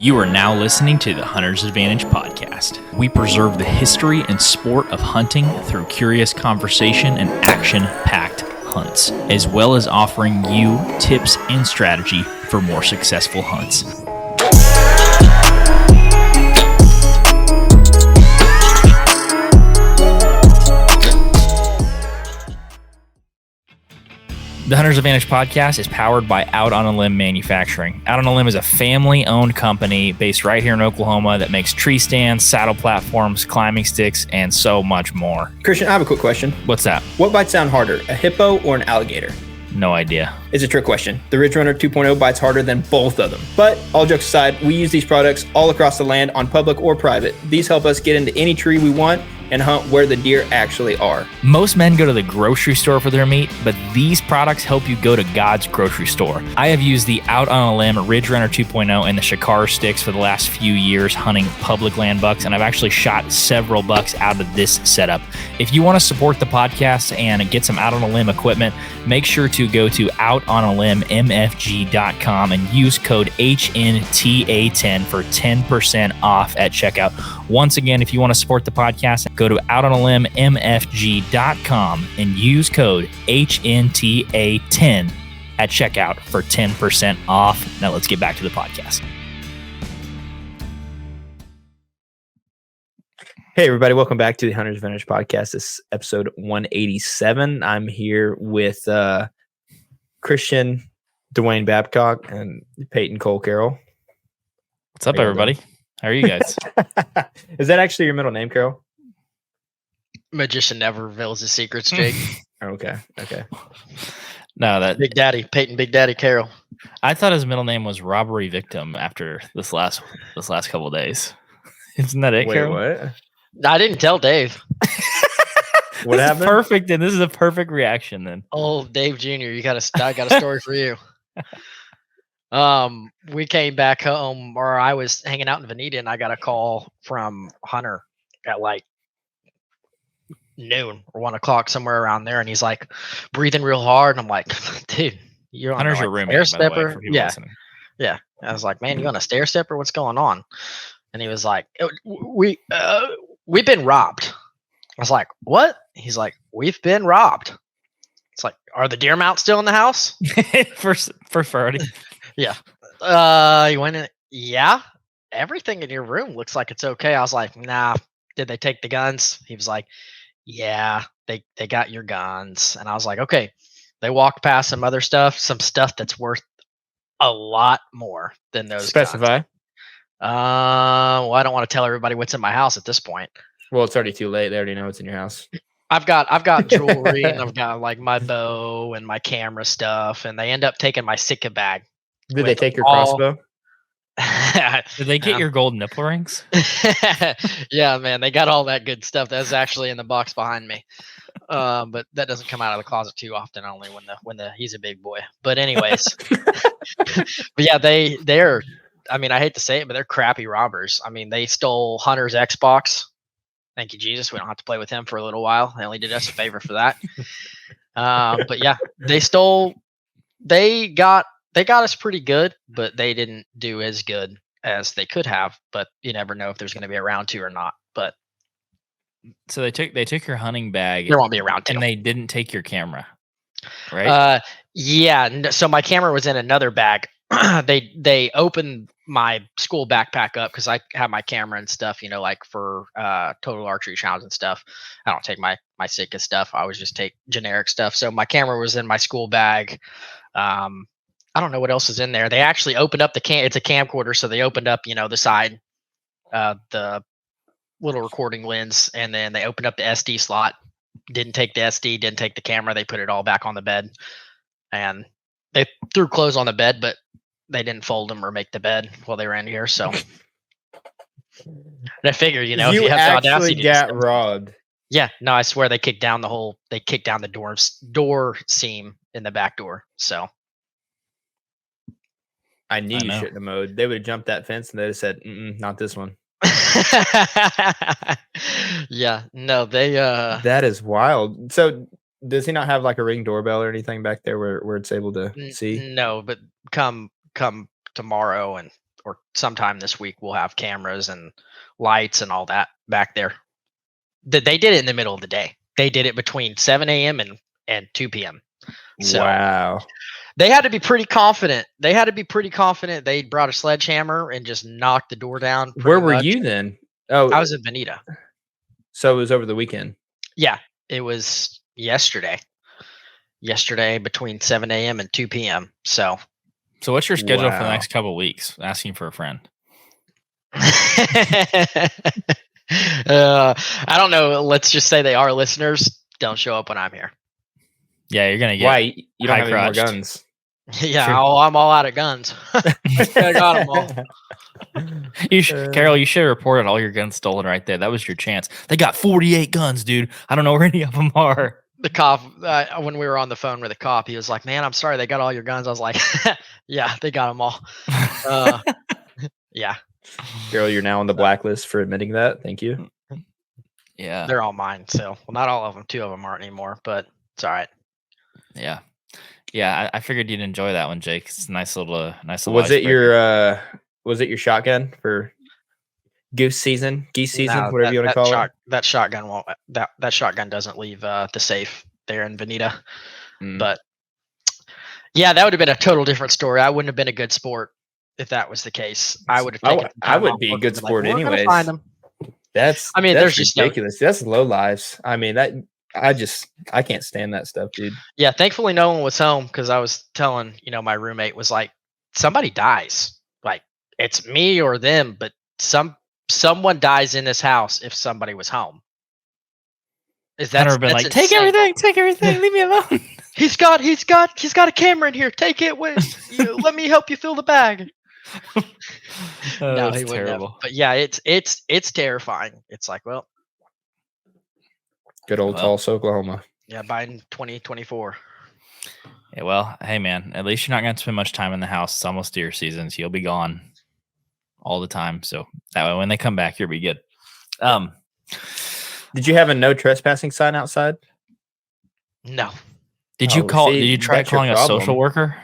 You are now listening to the Hunter's Advantage podcast. We preserve the history and sport of hunting through curious conversation and action-packed hunts, as well as offering you tips and strategy for more successful hunts. The Hunter's Advantage podcast is powered by Out on a Limb Manufacturing. Out on a Limb is a family-owned company based right here in Oklahoma that makes tree stands, saddle platforms, climbing sticks, and so much more. Christian, I have a quick question. What's that? What bites down harder, a hippo or an alligator? No idea. It's a trick question. The Ridge Runner 2.0 bites harder than both of them. But all jokes aside, we use these products all across the land on public or private. These help us get into any tree we want and hunt where the deer actually are. Most men go to the grocery store for their meat, but these products help you go to God's grocery store. I have used the Out on a Limb Ridge Runner 2.0 and the Shakar sticks for the last few years hunting public land bucks, and I've actually shot several bucks out of this setup. If you want to support the podcast and get some Out on a Limb equipment, make sure to go to outonalimbmfg.com and use code HNTA10 for 10% off at checkout. Once again, if you want to support the podcast, go to outonalimbmfg.com and use code HNTA10 at checkout for 10% off. Now let's get back to the podcast. Hey everybody, welcome back to the Hunter's Advantage podcast. This is episode 187. I'm here with Christian Dwayne Babcock and Peyton Cole Carroll. What's up, everybody? How are you guys? Is that actually your middle name, Carol? Magician never reveals his secrets, Jake. Okay. No, that Big Daddy, Peyton, Big Daddy Carroll. I thought his middle name was robbery victim after this last couple of days. Isn't that it, Wait, Carol? what? I didn't tell Dave. What happened? Perfect, and this is a perfect reaction then. Oh, Dave Jr., I got a story for you. We came back home, or I was hanging out in Veneta, and I got a call from Hunter at like noon or 1 o'clock, somewhere around there, and he's like breathing real hard, and I'm like, dude, you're on Hunter's like, your roommate, stair by the way, stepper? for people Yeah, listening. yeah. I was like, man, you on a stair stepper? What's going on? And he was like, we've been robbed. I was like, what? He's like, we've been robbed. It's like, are the deer mounts still in the house? for Friday. Yeah. He went in. Yeah. Everything in your room looks like it's okay. I was like, nah. Did they take the guns? He was like, yeah, they got your guns. And I was like, okay. They walked past some other stuff, some stuff that's worth a lot more than those Specify. guns. Well, I don't want to tell everybody what's in my house at this point. Well, it's already too late. They already know what's in your house. I've got jewelry and I've got like my bow and my camera stuff, and they end up taking my Sitka bag. Did they take your crossbow? Did they get your gold nipple rings? Yeah, man, they got all that good stuff. That's actually in the box behind me. But that doesn't come out of the closet too often, only when he's a big boy. But anyways, but yeah, they're. I mean, I hate to say it, but they're crappy robbers. I mean, they stole Hunter's Xbox. Thank you, Jesus. We don't have to play with him for a little while. They only did us a favor for that. But yeah, they got us pretty good, but they didn't do as good as they could have. But you never know if there's going to be a round two or not. But So they took your hunting bag. there won't be a round two. And they didn't take your camera, right? Yeah. So my camera was in another bag. They opened my school backpack up because I have my camera and stuff, like for total archery challenge and stuff. I don't take my Sitka stuff. I always just take generic stuff. So my camera was in my school bag. I don't know what else is in there. They actually opened up it's a camcorder, so they opened up, the side, the little recording lens, and then they opened up the SD slot. Didn't take the SD, didn't take the camera. They put it all back on the bed, and they threw clothes on the bed, but they didn't fold them or make the bed while they were in here. So and I figured, if you have the audacity to got robbed. Yeah, no, I swear they kicked down the door seam in the back door. So I knew you shouldn't have mowed. They would have jumped that fence and they'd have said, not this one. Yeah, no, they That is wild. So does he not have like a Ring doorbell or anything back there where it's able to see? No, but come tomorrow or sometime this week we'll have cameras and lights and all that back there. They did it in the middle of the day. They did it between 7 a.m. and 2 p.m. So wow. they had to be pretty confident. They brought a sledgehammer and just knocked the door down. Where were much. you then? Oh, I was in Bonita. So it was over the weekend. Yeah, it was yesterday. Yesterday between 7 a.m. and 2 p.m. So what's your schedule for the Wow. next couple of weeks? Asking for a friend. I don't know. Let's just say they are listeners. Don't show up when I'm here. Yeah, you're gonna get Why? You don't have any more high-crotched. guns. Yeah, Sure. I'm all out of guns. I got them all. Carol, you should have reported all your guns stolen right there. That was your chance. They got 48 guns, dude. I don't know where any of them are. The cop, when we were on the phone with the cop, he was like, "Man, I'm sorry, they got all your guns." I was like, "Yeah, they got them all." Yeah, Carol, you're now on the blacklist for admitting that. Thank you. Yeah, they're all mine. So, well, not all of them. 2 of them aren't anymore, but it's all right. yeah. I figured you'd enjoy that one, Jake. It's a nice little. Was it your shotgun for geese season, No, whatever you want to call it? That shotgun won't. That shotgun doesn't leave the safe there in Bonita. But yeah, that would have been a total different story. I wouldn't have been a good sport if that was the case. I would have taken. I would be a good sport anyways. Find them. That's there's ridiculous. Just that's low lives. I mean, I can't stand that stuff, dude. Yeah, thankfully no one was home because I was telling, my roommate was like, somebody dies. Like, it's me or them, but someone dies in this house if somebody was home. Is that been like, take everything, leave me alone. He's got a camera in here. Take it with let me help you fill the bag. No, he wouldn't terrible. have. But yeah, it's terrifying. It's like, well, good old Tulsa, Oklahoma. Yeah, Biden 2024. Yeah, well, hey man, at least you're not going to spend much time in the house. It's almost deer season, so you'll be gone all the time. So that way, when they come back, you'll be good. Did you have a no trespassing sign outside? No. Did you call? Did you try calling a social worker?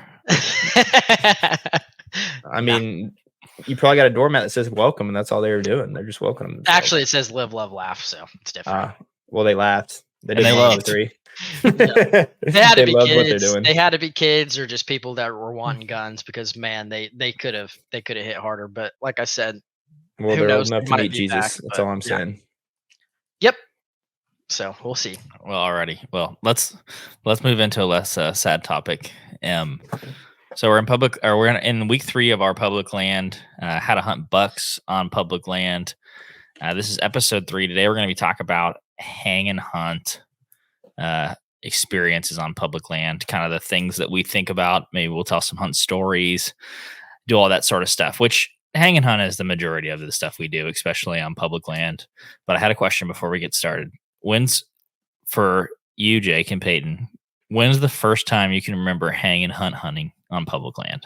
I mean, you probably got a doormat that says welcome, and that's all they were doing. They're just welcoming themselves. Actually, it says live, love, laugh, so it's different. Well, they laughed. They loved 3. They had to be loved kids. what they're doing. They had to be kids or just people that were wanting guns because man, they could have hit harder. But like I said, well, who they're knows? old enough They to might meet be Jesus. back, That's but all I'm saying. Yep. So we'll see. Well, alrighty. Well, let's move into a less sad topic. So we're in week 3 of our public land. How to hunt bucks on public land. This is episode 3. Today we're going to be talking about hang and hunt experiences on public land, kind of the things that we think about. Maybe we'll tell some hunt stories, do all that sort of stuff, which hang and hunt is the majority of the stuff we do, especially on public land. But I had a question before we get started. When's, for you, Jake and Peyton, when's the first time you can remember hang and hunt hunting on public land?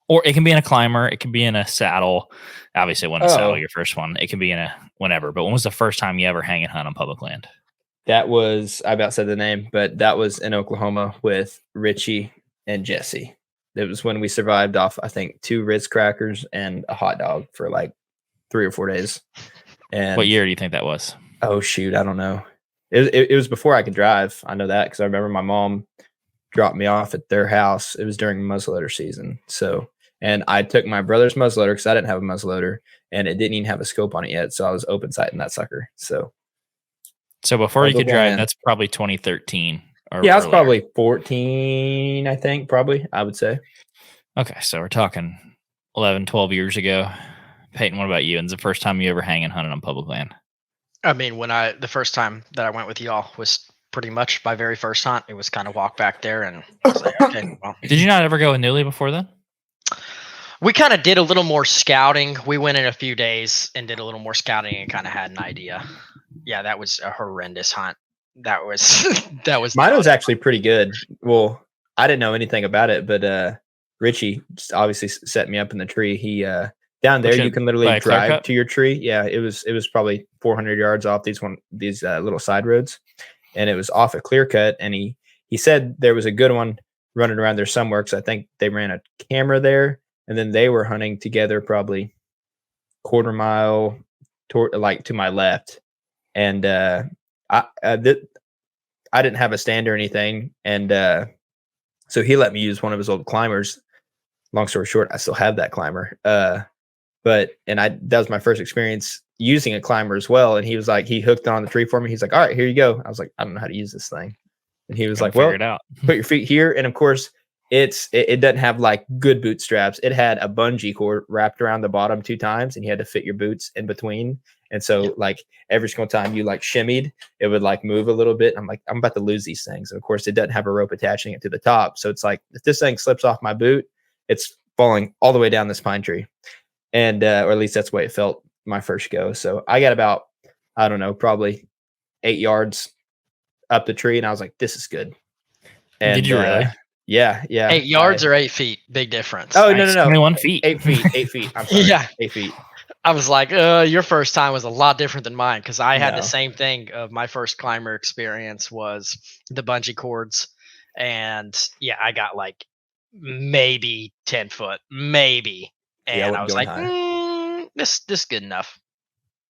Or it can be in a climber, it can be in a saddle. Obviously, it wasn't a saddle, your first one. It can be in a whenever. But when was the first time you ever hang and hunt on public land? That was, I about said the name, but that was in Oklahoma with Richie and Jesse. It was when we survived off, I think, 2 Ritz crackers and a hot dog for like 3 or 4 days. And what year do you think that was? Oh, shoot. I don't know. It was before I could drive. I know that because I remember my mom dropped me off at their house. It was during muzzleloader season. So, and I took my brother's muzzleloader because I didn't have a muzzleloader and it didn't even have a scope on it yet. So I was open sighting that sucker. So before you could drive, that's probably 2013. Yeah, I was probably 14, I think, probably, I would say. Okay, so we're talking 11, 12 years ago. Peyton, what about you? When's the first time you ever hang and hunted on public land? I mean, the first time that I went with y'all was pretty much my very first hunt. It was kind of walk back there and I was like, okay, well. Did you not ever go with Newly before then? We kind of did a little more scouting. We went in a few days and did a little more scouting and kind of had an idea. Yeah, that was a horrendous hunt. That was mine was actually pretty good. Well, I didn't know anything about it, but Richie just obviously set me up in the tree. He down there you can literally drive to your tree. Yeah, it was probably 400 yards off these little side roads, and it was off a clear cut. And he said there was a good one running around there somewhere because I think they ran a camera there, and then they were hunting together probably quarter mile to my left, and I didn't have a stand or anything, and so he let me use one of his old climbers. Long story short, I still have that climber. That was my first experience using a climber as well. And he was like, he hooked it on the tree for me. He's like, all right, here you go. I was like, I don't know how to use this thing. And he was like, well, put your feet here. And of course, it doesn't have like good boot straps. It had a bungee cord wrapped around the bottom 2 times, and you had to fit your boots in between. And so like every single time you like shimmied, it would like move a little bit. I'm like, I'm about to lose these things. And of course, it doesn't have a rope attaching it to the top. So it's like, if this thing slips off my boot, it's falling all the way down this pine tree. And or at least that's the way it felt my first go. So I got about, I don't know, probably 8 yards up the tree, and I was like, this is good. And did you really? Yeah. 8 yards or 8 feet? Big difference. Oh, no. 21 feet. 8 feet. 8 feet. I'm sorry. Yeah. 8 feet. I was like, your first time was a lot different than mine, because I had the same thing. Of my first climber experience was the bungee cords, and yeah, I got like maybe 10 foot, maybe, and I was like, this is good enough.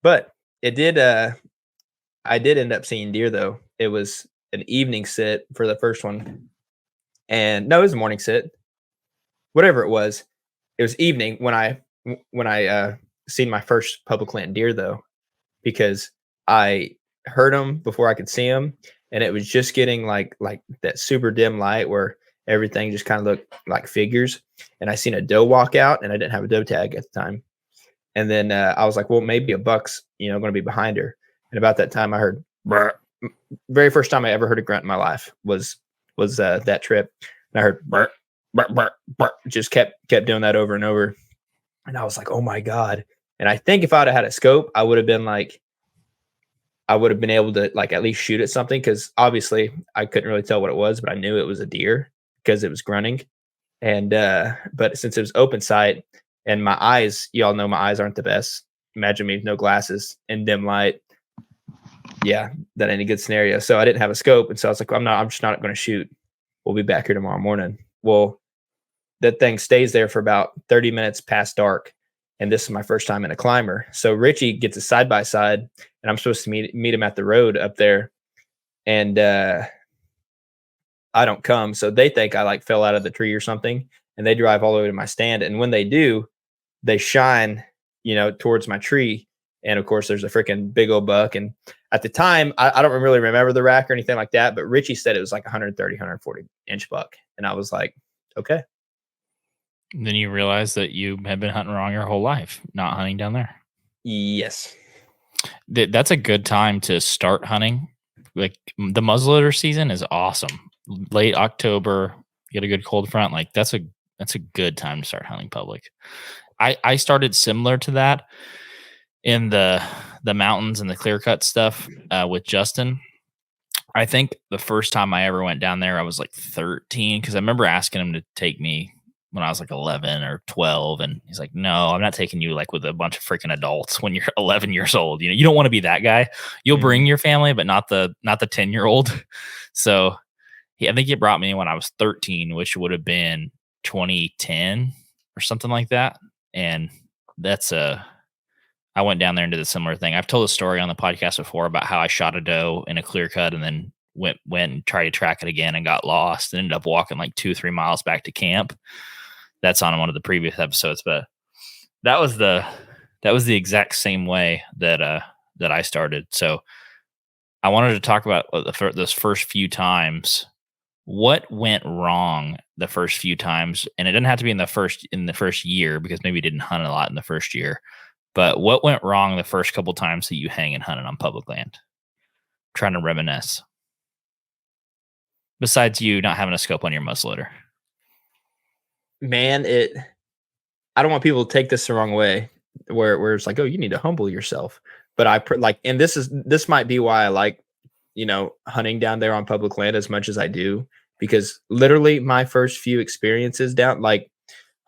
But it did. I did end up seeing deer though. It was an evening sit for the first one, and no, it was a morning sit. Whatever it was evening when I seen my first public land deer though, because I heard them before I could see them, and it was just getting like that super dim light where everything just kind of looked like figures. And I seen a doe walk out, and I didn't have a doe tag at the time. And then I was like, well, maybe a buck's going to be behind her. And about that time, I heard brr. Very first time I ever heard a grunt in my life was that trip. And I heard brr, brr, brr, brr. Just kept doing that over and over. And I was like, oh my God. And I think if I'd have had a scope, I would have been able to like at least shoot at something, because obviously I couldn't really tell what it was, but I knew it was a deer because it was grunting. And but since it was open sight, and my eyes, y'all know my eyes aren't the best. Imagine me with no glasses and dim light. Yeah, that ain't a good scenario. So I didn't have a scope, and so I was like, I'm just not going to shoot. We'll be back here tomorrow morning. Well, that thing stays there for about 30 minutes past dark. And this is my first time in a climber. So Richie gets a side by side, and I'm supposed to meet him at the road up there. And I don't come. So they think I like fell out of the tree or something, and they drive all the way to my stand. And when they do, they shine, towards my tree. And of course, there's a freaking big old buck. And at the time, I don't really remember the rack or anything like that, but Richie said it was like 130, 140 inch buck. And I was like, okay. And then you realize that you have been hunting wrong your whole life, not hunting down there. Yes. That's a good time to start hunting. Like the muzzleloader season is awesome. Late October, get a good cold front. Like that's a good time to start hunting public. I started similar to that in the mountains and the clear cut stuff with Justin. I think the first time I ever went down there, I was like 13, because I remember asking him to take me when I was like 11 or 12, and he's like, no, I'm not taking you like with a bunch of freaking adults when you're 11 years old. You don't want to be that guy. You'll bring your family, but not the 10-year-old. So I think he brought me when I was 13, which would have been 2010 or something like that. And I went down there and did a similar thing. I've told a story on the podcast before about how I shot a doe in a clear cut and then went and tried to track it again and got lost and ended up walking like 2-3 miles back to camp. That's on one of the previous episodes, but that was the exact same way that I started. So I wanted to talk about those first few times. What went wrong the first few times? And it doesn't have to be in the first year, because maybe you didn't hunt a lot in the first year. But what went wrong the first couple times that you hang and hunted on public land? I'm trying to reminisce. Besides you not having a scope on your muzzleloader. Man, I don't want people to take this the wrong way, where it's like, oh, you need to humble yourself. But and this might be why I like, hunting down there on public land as much as I do, because literally my first few experiences down like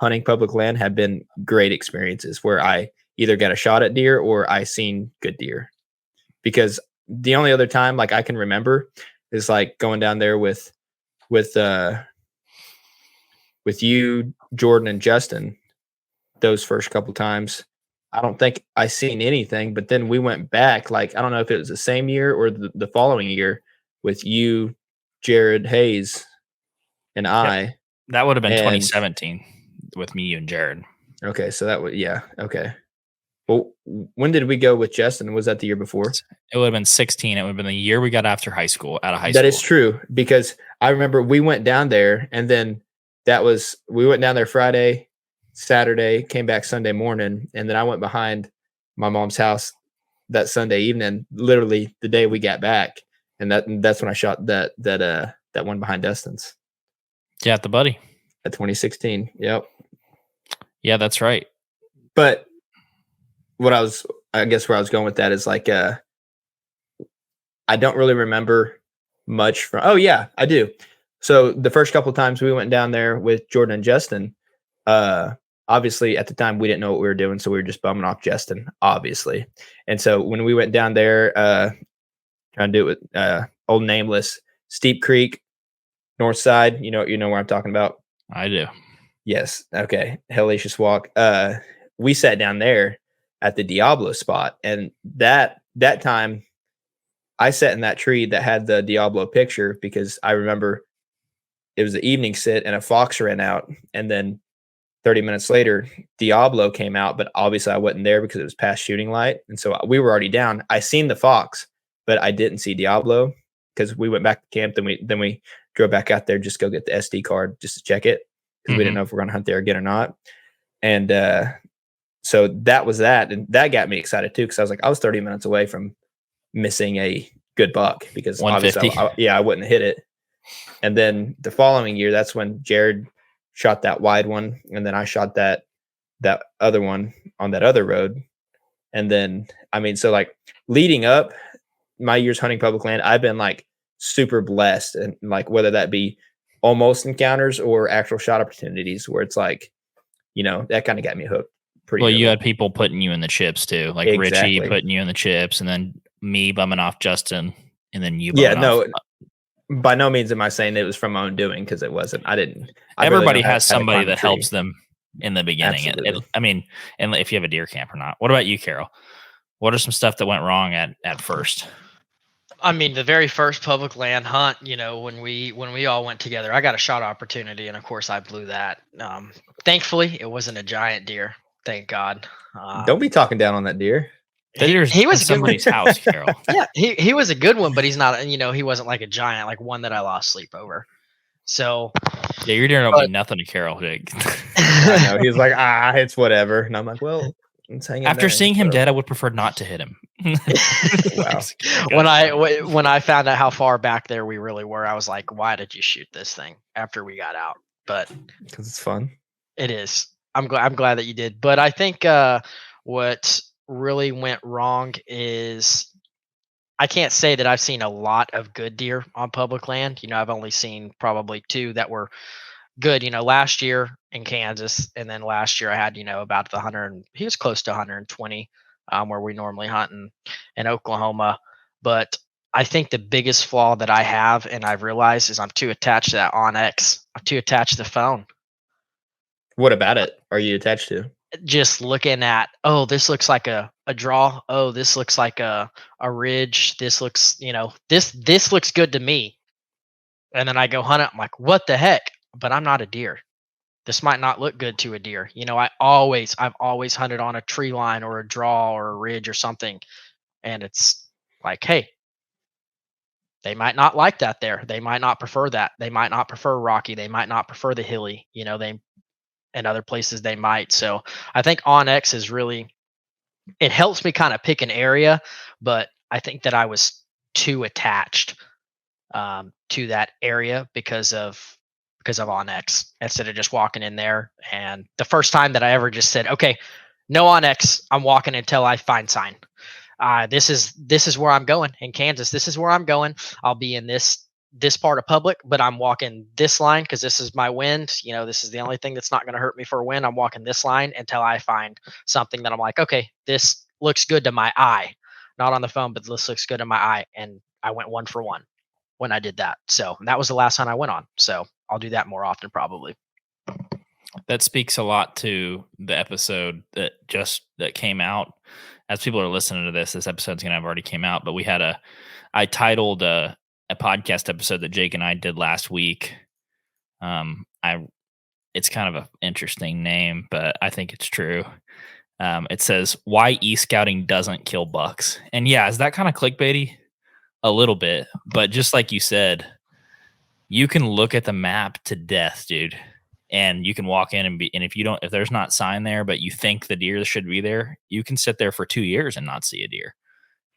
hunting public land have been great experiences where I either got a shot at deer or I seen good deer. Because the only other time like I can remember is like going down there with you, Jordan, and Justin. those first couple times. I don't think I seen anything, but then we went back. Like, I don't know if it was the same year or the following year with you, Jared Hayes, and I. That would have been 2017 with me, you, and Jared. Okay, so that would okay. Well, when did we go with Justin? Was that the year before? It would have been 16. It would have been the year we got out of high school. That is true, because I remember we went down there, and then we went down there Friday, Saturday, came back Sunday morning, and then I went behind my mom's house that Sunday evening, literally the day we got back, and that's when I shot that one behind Dustin's. Yeah, the buddy. At 2016. Yep. Yeah, that's right. But I guess where I was going with that is like, I don't really remember much from. Oh yeah, I do. So the first couple of times we went down there with Jordan and Justin, obviously at the time we didn't know what we were doing, so we were just bumming off Justin, obviously. And so when we went down there, trying to do it with Old Nameless, Steep Creek, North Side, you know where I'm talking about. I do. Yes. Okay. Hellacious Walk. We sat down there at the Diablo spot, and that time I sat in that tree that had the Diablo picture, because I remember it was the evening sit and a fox ran out, and then 30 minutes later Diablo came out, but obviously I wasn't there because it was past shooting light, and so we were already down. I seen the fox, but I didn't see Diablo because we went back to camp. Then we drove back out there just to go get the SD card just to check it, because we didn't know if we're going to hunt there again or not. And so that was that. And that got me excited too, because I was like, I was 30 minutes away from missing a good buck, because obviously I wouldn't have hit it. And then the following year, that's when Jared shot that wide one. And then I shot that other one on that other road. And then, I mean, so like leading up my years hunting public land, I've been like super blessed, and like whether that be almost encounters or actual shot opportunities, where it's like, that kind of got me hooked pretty well early. You had people putting you in the chips too, like exactly. Richie putting you in the chips, and then me bumming off Justin, and then you bumming off. By no means am I saying it was from my own doing, because it wasn't. Everybody has somebody that helps them in the beginning. I mean, and if you have a deer camp or not. What about you, Carol? What are some stuff that went wrong at first? I mean, the very first public land hunt, when we all went together, I got a shot opportunity, and of course I blew that. Thankfully, it wasn't a giant deer. Thank God. Don't be talking down on that deer. He was somebody's house, Carol. Yeah, he was a good one, but he's not. He wasn't like a giant, like one that I lost sleep over. So yeah, your deer don't mean nothing to Carol, Jake. I know. He's like, it's whatever, and I'm like, well. After seeing him dead, I would prefer not to hit him. Wow. When I found out how far back there we really were, I was like, why did you shoot this thing after we got out? But because it's fun. It is. I'm glad that you did. But I think what really went wrong is, I can't say that I've seen a lot of good deer on public land. I've only seen probably 2 that were good, last year in Kansas, and then last year I had, about the 100, he was close to 120, where we normally hunt in Oklahoma. But I think the biggest flaw that I have, and I've realized, is I'm too attached to that Onyx. I'm too attached to the phone. What about it are you attached to? Just looking at, this looks like a draw. Oh, this looks like a ridge. This looks, this looks good to me. And then I go hunt it. I'm like, what the heck? But I'm not a deer. This might not look good to a deer. I've always hunted on a tree line or a draw or a ridge or something. And it's like, hey, they might not like that there. They might not prefer that. They might not prefer rocky. They might not prefer the hilly, and other places they might. So I think Onyx is really, it helps me kind of pick an area, but I think that I was too attached to that area because of Onyx, instead of just walking in there. And the first time that I ever just said, okay, no Onyx, I'm walking until I find sign. This is where I'm going in Kansas. This is where I'm going. I'll be in this part of public, but I'm walking this line because this is my wind. This is the only thing that's not going to hurt me for a wind. I'm walking this line until I find something that I'm like, okay, this looks good to my eye, not on the phone, but this looks good to my eye. And I went 1 for 1 when I did that. So that was the last hunt I went on. So I'll do that more often, probably. That speaks a lot to the episode that came out. As people are listening to this episode's gonna have already came out, but I titled a podcast episode that Jake and I did last week. It's kind of an interesting name, but I think it's true. It says why e-scouting doesn't kill bucks. And yeah, is that kind of clickbaity? A little bit, but just like you said, you can look at the map to death, dude. And you can walk in and if there's not sign there, but you think the deer should be there, you can sit there for 2 years and not see a deer.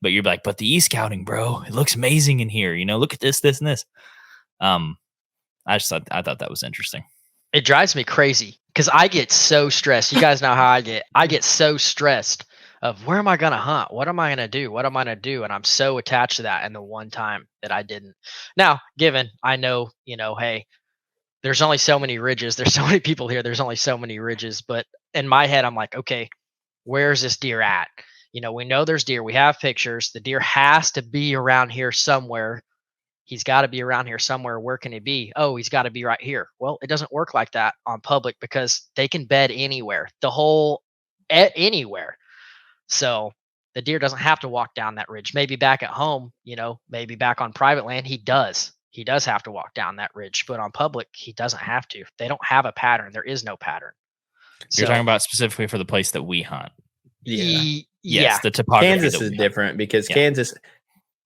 But you're like, but the e-scouting, bro, it looks amazing in here. Look at this, and this. I thought that was interesting. It drives me crazy because I get so stressed. You guys know how I get. I get so stressed of where am I going to hunt? What am I going to do? What am I going to do? And I'm so attached to that. And the one time that I didn't. Now, given I know, hey, there's only so many ridges. There's so many people here. There's only so many ridges. But in my head, I'm like, okay, where's this deer at? We know there's deer. We have pictures. The deer has to be around here somewhere. He's got to be around here somewhere. Where can he be? Oh, he's got to be right here. Well, it doesn't work like that on public because they can bed anywhere, anywhere. So the deer doesn't have to walk down that ridge. Maybe back at home, maybe back on private land, he does. He does have to walk down that ridge, but on public, he doesn't have to. They don't have a pattern. There is no pattern. You're talking about specifically for the place that we hunt. Yeah. Yes, the topography. Kansas is different because Kansas,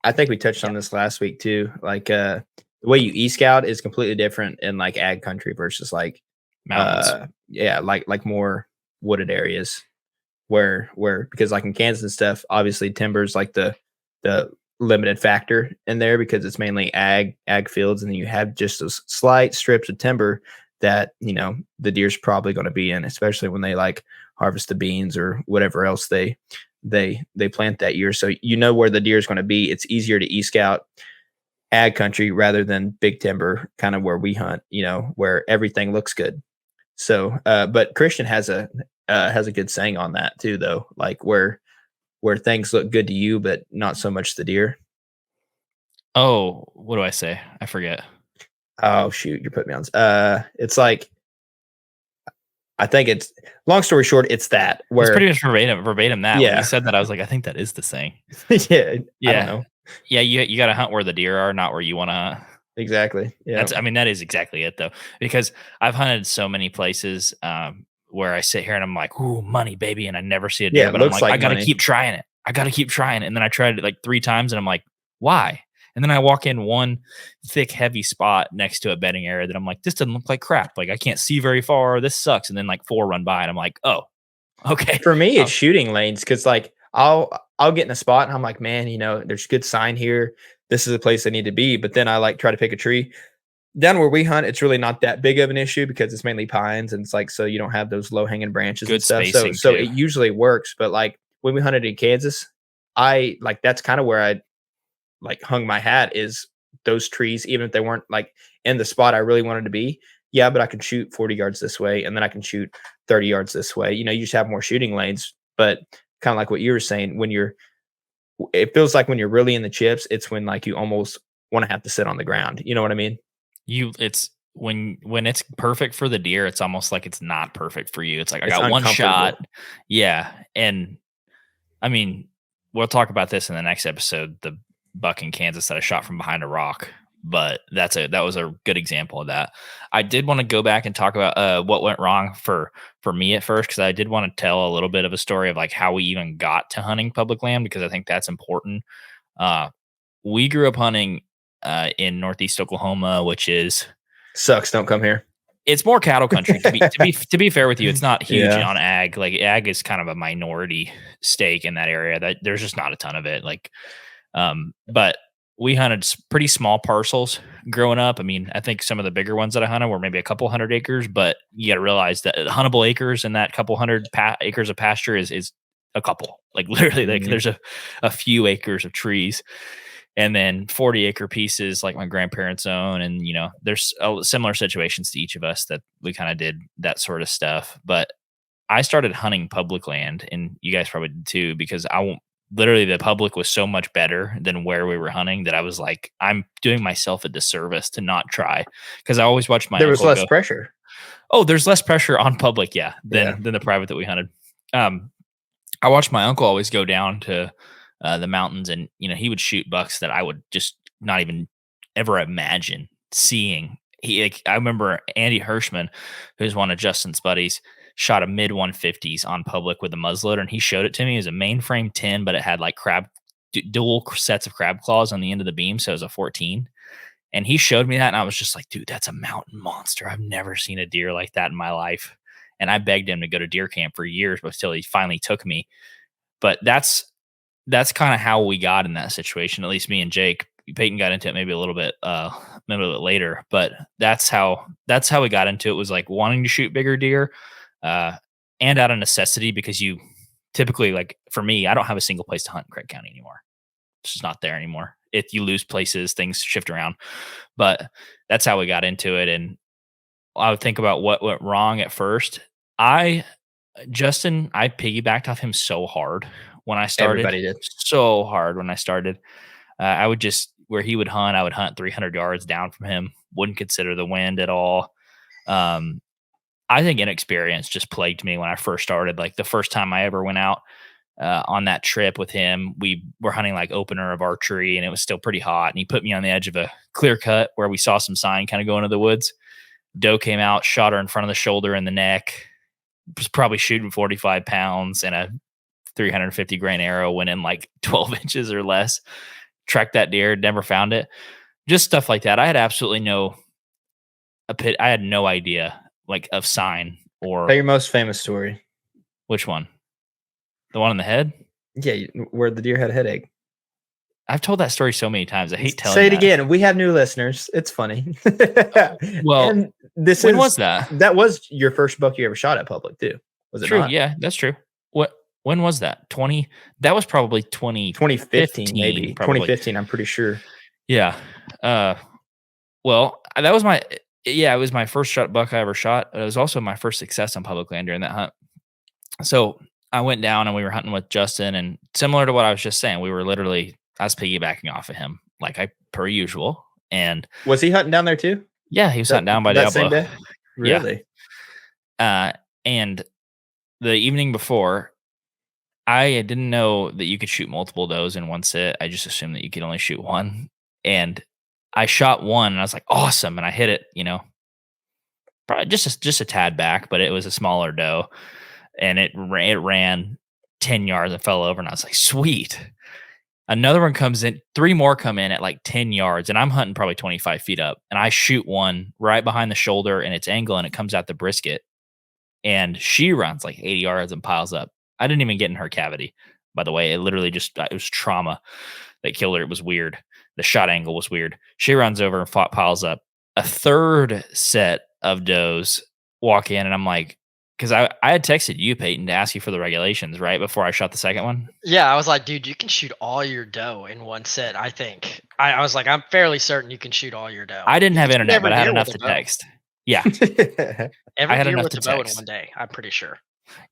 I think we touched on this last week too. Like the way you e-scout is completely different in like ag country versus like mountains. Like more wooded areas where because like in Kansas and stuff, obviously timber's like the limited factor in there because it's mainly ag fields, and then you have just those slight strips of timber that the deer's probably going to be in, especially when they like harvest the beans or whatever else they plant that year. So where the deer is going to be. It's easier to e-scout ag country rather than big timber, kind of where we hunt, where everything looks good. So but Christian has a good saying on that too, though, like where things look good to you but not so much the deer. Oh, what do I say? I forget. Oh shoot, you're putting me on. It's like, I think it's, long story short, it's that where it's pretty much verbatim that. Yeah. When you said that, I was like, I think that is the saying. Yeah. Yeah. I don't know. Yeah. You got to hunt where the deer are, not where you want to hunt. Exactly. Yeah. That is exactly it though, because I've hunted so many places where I sit here and I'm like, ooh, money, baby. And I never see a deer, but I'm like, I got to keep trying it. And then I tried it like 3 times and I'm like, why? And then I walk in one thick, heavy spot next to a bedding area that I'm like, this doesn't look like crap. Like I can't see very far. This sucks. And then like 4 run by and I'm like, oh, okay. For me, it's shooting lanes because like I'll get in a spot and I'm like, man, there's good sign here. This is the place I need to be. But then I like try to pick a tree. Down where we hunt, it's really not that big of an issue because it's mainly pines, and it's like so you don't have those low hanging branches and stuff. So it usually works. But like when we hunted in Kansas, I like that's kind of where I like hung my hat, is those trees, even if they weren't like in the spot I really wanted to be. Yeah, but I can shoot 40 yards this way, and then I can shoot 30 yards this way. You just have more shooting lanes. But kind of like what you were saying, it feels like when you're really in the chips, it's when like you almost want to have to sit on the ground. You know what I mean? It's when it's perfect for the deer, it's almost like it's not perfect for you. It's like I got one shot. Yeah. And I mean, we'll talk about this in the next episode, the buck in Kansas that I shot from behind a rock. But that was a good example of that. I did want to go back and talk about what went wrong for me at first, because I did want to tell a little bit of a story of like how we even got to hunting public land, because I think that's important. We grew up hunting in Northeast Oklahoma, which is sucks. Don't come here. It's more cattle country. To be fair with you, it's not huge on ag. Like ag is kind of a minority stake in that area. That there's just not a ton of it. Like, but we hunted pretty small parcels growing up. I mean, I think some of the bigger ones that I hunted were maybe a couple 100 acres, but you got to realize that huntable acres and that couple 100 acres of pasture is a couple. Like literally, like there's a few acres of trees. And then 40-acre pieces like my grandparents own. And, there's similar situations to each of us that we kind of did that sort of stuff. But I started hunting public land, and you guys probably did too, because literally the public was so much better than where we were hunting that I was like, I'm doing myself a disservice to not try, because I always watched my there was less pressure. Oh, there's less pressure on public, than the private that we hunted. I watched my uncle always go down to the mountains, and he would shoot bucks that I would just not even ever imagine seeing. I remember Andy Hirschman, who's one of Justin's buddies, shot a mid 150s on public with a muzzleloader, and he showed it to me. It was a mainframe 10, but it had like dual sets of crab claws on the end of the beam, so it was a 14. And he showed me that, and I was just like, dude, that's a mountain monster. I've never seen a deer like that in my life. And I begged him to go to deer camp for years, but still he finally took me. But that's kind of how we got in that situation. At least me and Jake. Peyton got into it maybe a little bit later, but that's how we got into it. Was like wanting to shoot bigger deer, and out of necessity, because you typically, like for me, I don't have a single place to hunt in Craig County anymore. It's just not there anymore. If you lose places, things shift around, but that's how we got into it. And I would think about what went wrong at first. Justin, I piggybacked off him so hard when I started. Everybody did. So hard when I started. I would just, where he would hunt, I would hunt 300 yards down from him. Wouldn't consider the wind at all. I think inexperience just plagued me when I first started. Like the first time I ever went out on that trip with him, we were hunting like opener of archery, and it was still pretty hot. And he put me on the edge of a clear cut where we saw some sign kind of go into the woods. Doe came out, shot her in front of the shoulder and the neck. Was probably shooting 45 pounds, and a 350 grain arrow went in like 12 inches or less. Tracked that deer, never found it. Just stuff like that. I had absolutely I had no idea like of sign or. Tell your most famous story. Which one? The one in the head? Yeah, where the deer had a headache. I've told that story so many times. I hate telling. Say it again. We have new listeners. It's funny. Well, when was that? That was your first buck you ever shot at public too. Was it true? Not? Yeah, that's true. When was that? That was probably 2015, maybe. Probably. 2015, I'm pretty sure. Yeah. Well, that was it was my first shot buck I ever shot. It was also my first success on public land during that hunt. So I went down and we were hunting with Justin, and similar to what I was just saying, I was piggybacking off of him, like per usual. And was he hunting down there too? Yeah, he was hunting down by Diablo. Same day? Really? Yeah. And the evening before, I didn't know that you could shoot multiple does in one sit. I just assumed that you could only shoot one. And I shot one, and I was like, awesome. And I hit it, probably just a tad back, but it was a smaller doe. And it ran 10 yards and fell over. And I was like, sweet. Another one comes in, 3 more come in at like 10 yards. And I'm hunting probably 25 feet up. And I shoot one right behind the shoulder, and it's angle, and it comes out the brisket. And she runs like 80 yards and piles up. I didn't even get in her cavity, by the way. It literally it was trauma that killed her. It was weird. The shot angle was weird. She runs over and piles up. A third set of does walk in, and I'm like, because I had texted you, Peyton, to ask you for the regulations right before I shot the second one. Yeah, I was like, dude, you can shoot all your doe in one set, I think. I was like, I'm fairly certain you can shoot all your doe. I didn't have internet, but I had enough to text. Yeah. Every deer with a bow in one day, I'm pretty sure.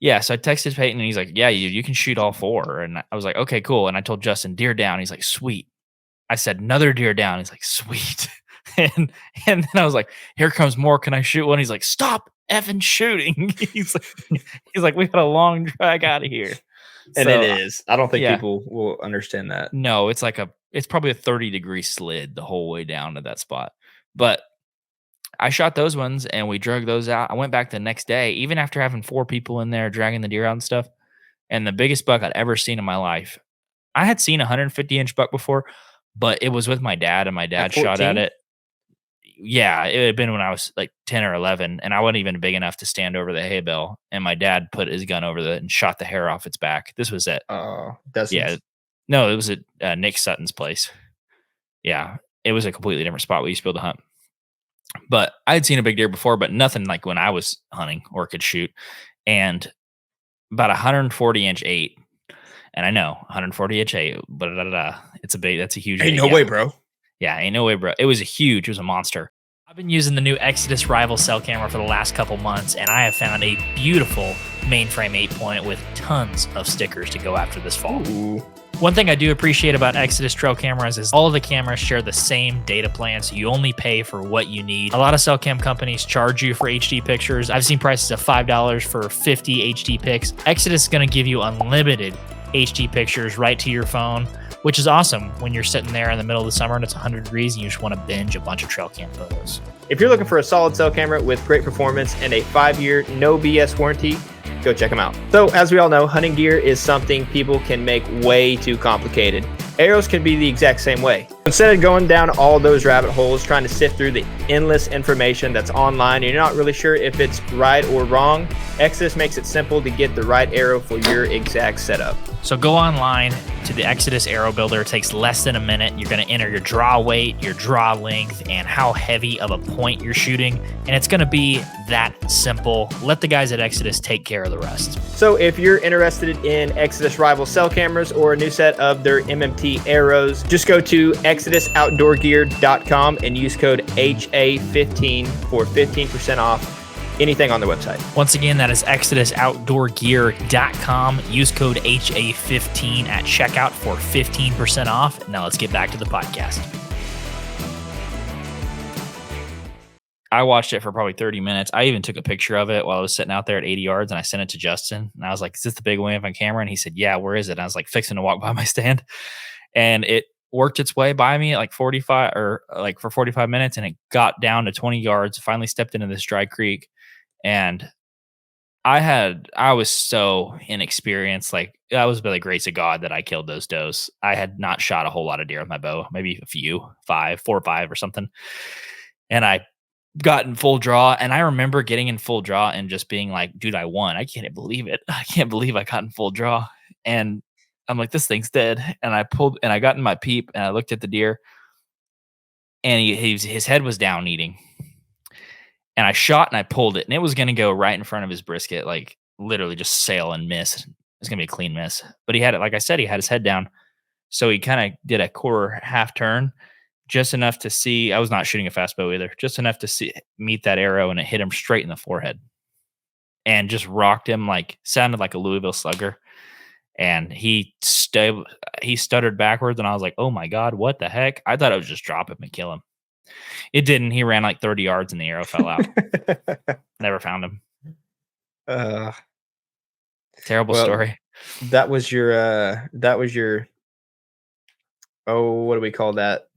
Yeah, so I texted Peyton, and he's like, yeah, you can shoot all 4. And I was like, okay, cool. And I told Justin, deer down. He's like, sweet. I said, another deer down. He's like, sweet. and then I was like, here comes more. Can I shoot one? He's like, stop effing shooting. he's like, we got a long drag out of here. And so, it is. I don't think people will understand that. No, it's probably a 30-degree slid the whole way down to that spot. But I shot those ones, and we drug those out. I went back the next day, even after having 4 people in there dragging the deer out and stuff. And the biggest buck I'd ever seen in my life. I had seen a 150-inch buck before, but it was with my dad, and my dad shot at it. Yeah, it had been when I was like 10 or 11, and I wasn't even big enough to stand over the hay bale. And my dad put his gun over and shot the hair off its back. This was at it was at Nick Sutton's place. Yeah, it was a completely different spot we used to be able to hunt. But I had seen a big deer before, but nothing like when I was hunting or could shoot. And about 140-inch 8. And I know 140-inch 8, that's a huge. Ain't no way, bro. Yeah, ain't no way, bro. It was a monster. I've been using the new Exodus Rival cell camera for the last couple months, and I have found a beautiful mainframe 8-point with tons of stickers to go after this fall. Ooh. One thing I do appreciate about Exodus trail cameras is all of the cameras share the same data plan, so you only pay for what you need. A lot of cell cam companies charge you for HD pictures. I've seen prices of $5 for 50 HD pics. Exodus is going to give you unlimited HD pictures right to your phone, which is awesome when you're sitting there in the middle of the summer and it's 100 degrees and you just want to binge a bunch of trail cam photos. If you're looking for a solid cell camera with great performance and a 5-year no BS warranty, go check them out. So as we all know, hunting gear is something people can make way too complicated. Arrows can be the exact same way. Instead of going down all those rabbit holes trying to sift through the endless information that's online and you're not really sure if it's right or wrong, Exodus makes it simple to get the right arrow for your exact setup. So go online to the Exodus Arrow Builder. It takes less than a minute. You're going to enter your draw weight, your draw length, and how heavy of a point you're shooting. And it's going to be that simple. Let the guys at Exodus take care of the rest. So if you're interested in Exodus Rival cell cameras or a new set of their MMT arrows, just go to exodusoutdoorgear.com and use code HA15 for 15% off anything on the website. Once again, that is exodusoutdoorgear.com. Use code HA15 at checkout for 15% off. Now let's get back to the podcast. I watched it for probably 30 minutes. I even took a picture of it while I was sitting out there at 80 yards and I sent it to Justin. And I was like, is this the big wave on camera? And he said, yeah, where is it? And I was like fixing to walk by my stand. And it worked its way by me at like 45 or like for 45 minutes. And it got down to 20 yards, finally stepped into this dry creek. And I was so inexperienced. Like, that was by the grace of God that I killed those does. I had not shot a whole lot of deer with my bow, maybe a few, 4 or 5 or something. And I got in full draw. And I remember getting in full draw and just being like, dude, I won. I can't believe it. I can't believe I got in full draw. And I'm like, this thing's dead. And I got in my peep and I looked at the deer and his head was down eating. And I shot and I pulled it and it was going to go right in front of his brisket, like literally just sail and miss. It's going to be a clean miss, but he had it. Like I said, he had his head down. So he kind of did a quarter half turn, just enough to see. I was not shooting a fast bow either, just enough to meet that arrow. And it hit him straight in the forehead and just rocked him, like sounded like a Louisville Slugger. And he stuttered backwards. And I was like, oh my God, what the heck? I thought I would just drop him and kill him. It didn't. He ran like 30 yards and the arrow fell out. Never found him. Terrible story. That was your, oh, what do we call that?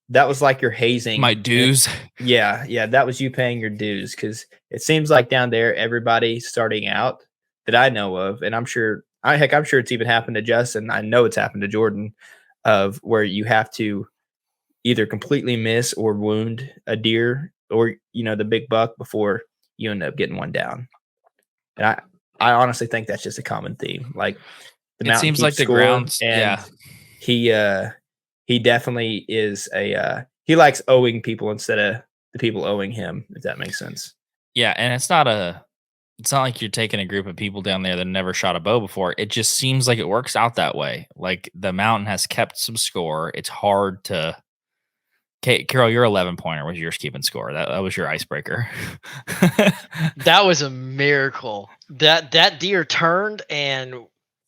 That was like your hazing. My dues. Yeah. That was you paying your dues. Cause it seems like down there, everybody starting out that I know of, and I'm sure it's even happened to Justin. I know it's happened to Jordan, of where you have to either completely miss or wound a deer or, the big buck before you end up getting one down. And I honestly think that's just a common theme. Like the mountain seems like the grounds. And he definitely is he likes owing people instead of the people owing him, if that makes sense. Yeah. And it's not like you're taking a group of people down there that never shot a bow before. It just seems like it works out that way. Like the mountain has kept some score. It's hard to. Okay, Carol, your 11-pointer was yours keeping score. That was your icebreaker. That was a miracle. That deer turned and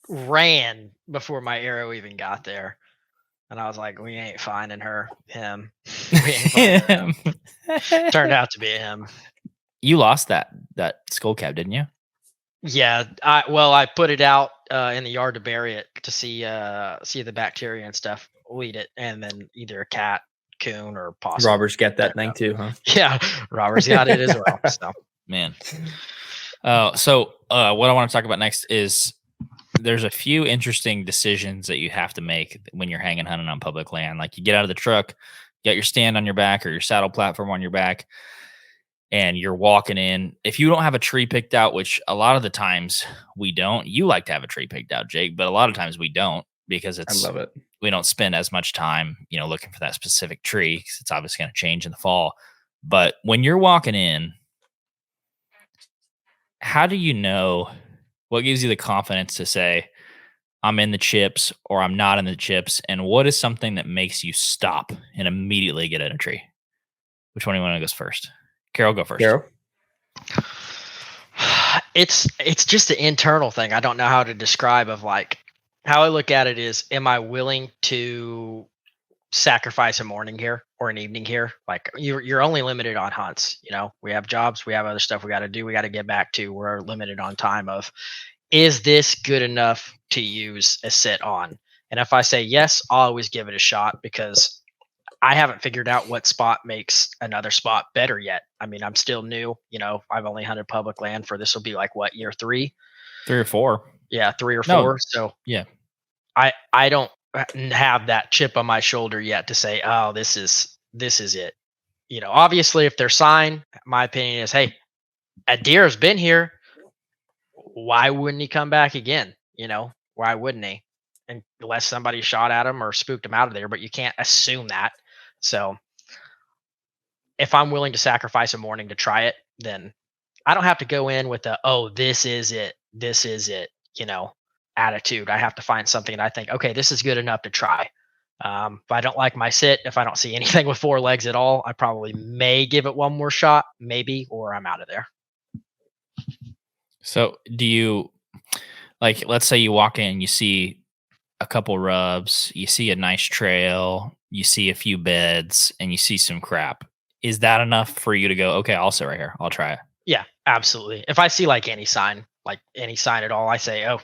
ran before my arrow even got there. And I was like, we ain't finding him. Him. Turned out to be him. You lost that skull cap, didn't you? Yeah. I put it out in the yard to bury it to see the bacteria and stuff eat it, and then either a cat, coon, or possum. Robert's got that thing too, huh? Yeah, Robert's got it as well. So. Man. So what I want to talk about next is there's a few interesting decisions that you have to make when you're hanging hunting on public land. Like you get out of the truck, you got your stand on your back or your saddle platform on your back, and you're walking in. If you don't have a tree picked out, which a lot of the times we don't, you like to have a tree picked out, Jake, but a lot of times we don't, because I love it. We don't spend as much time, looking for that specific tree, because it's obviously going to change in the fall. But when you're walking in, how do you know what gives you the confidence to say, I'm in the chips or I'm not in the chips? And what is something that makes you stop and immediately get in a tree? Which one do you want to go first? Carol, go first. Carol? It's just an internal thing. I don't know how to describe of like how I look at it is, am I willing to sacrifice a morning here or an evening here? Like you're only limited on hunts. We have jobs, we have other stuff we got to do, we got to get back to. We're limited on time of, is this good enough to use a sit on? And if I say yes, I'll always give it a shot because I haven't figured out what spot makes another spot better yet. I mean, I'm still new. I've only hunted public land for this will be like what, year 3? 3 or 4. Yeah, 3 or 4. No. So yeah, I don't have that chip on my shoulder yet to say, oh, this is it. Obviously, if they're sign, my opinion is, hey, a deer has been here. Why wouldn't he come back again? Why wouldn't he? Unless somebody shot at him or spooked him out of there, but you can't assume that. So if I'm willing to sacrifice a morning to try it, then I don't have to go in with this is it, attitude. I have to find something that I think, okay, this is good enough to try. If I don't like my sit, if I don't see anything with 4 legs at all, I probably may give it one more shot, maybe, or I'm out of there. So do you, like, let's say you walk in, you see a couple rubs, you see a nice trail, you see a few beds, and you see some crap. Is that enough for you to go, okay, I'll sit right here, I'll try it? Yeah, absolutely. If I see like any sign at all, I say, oh,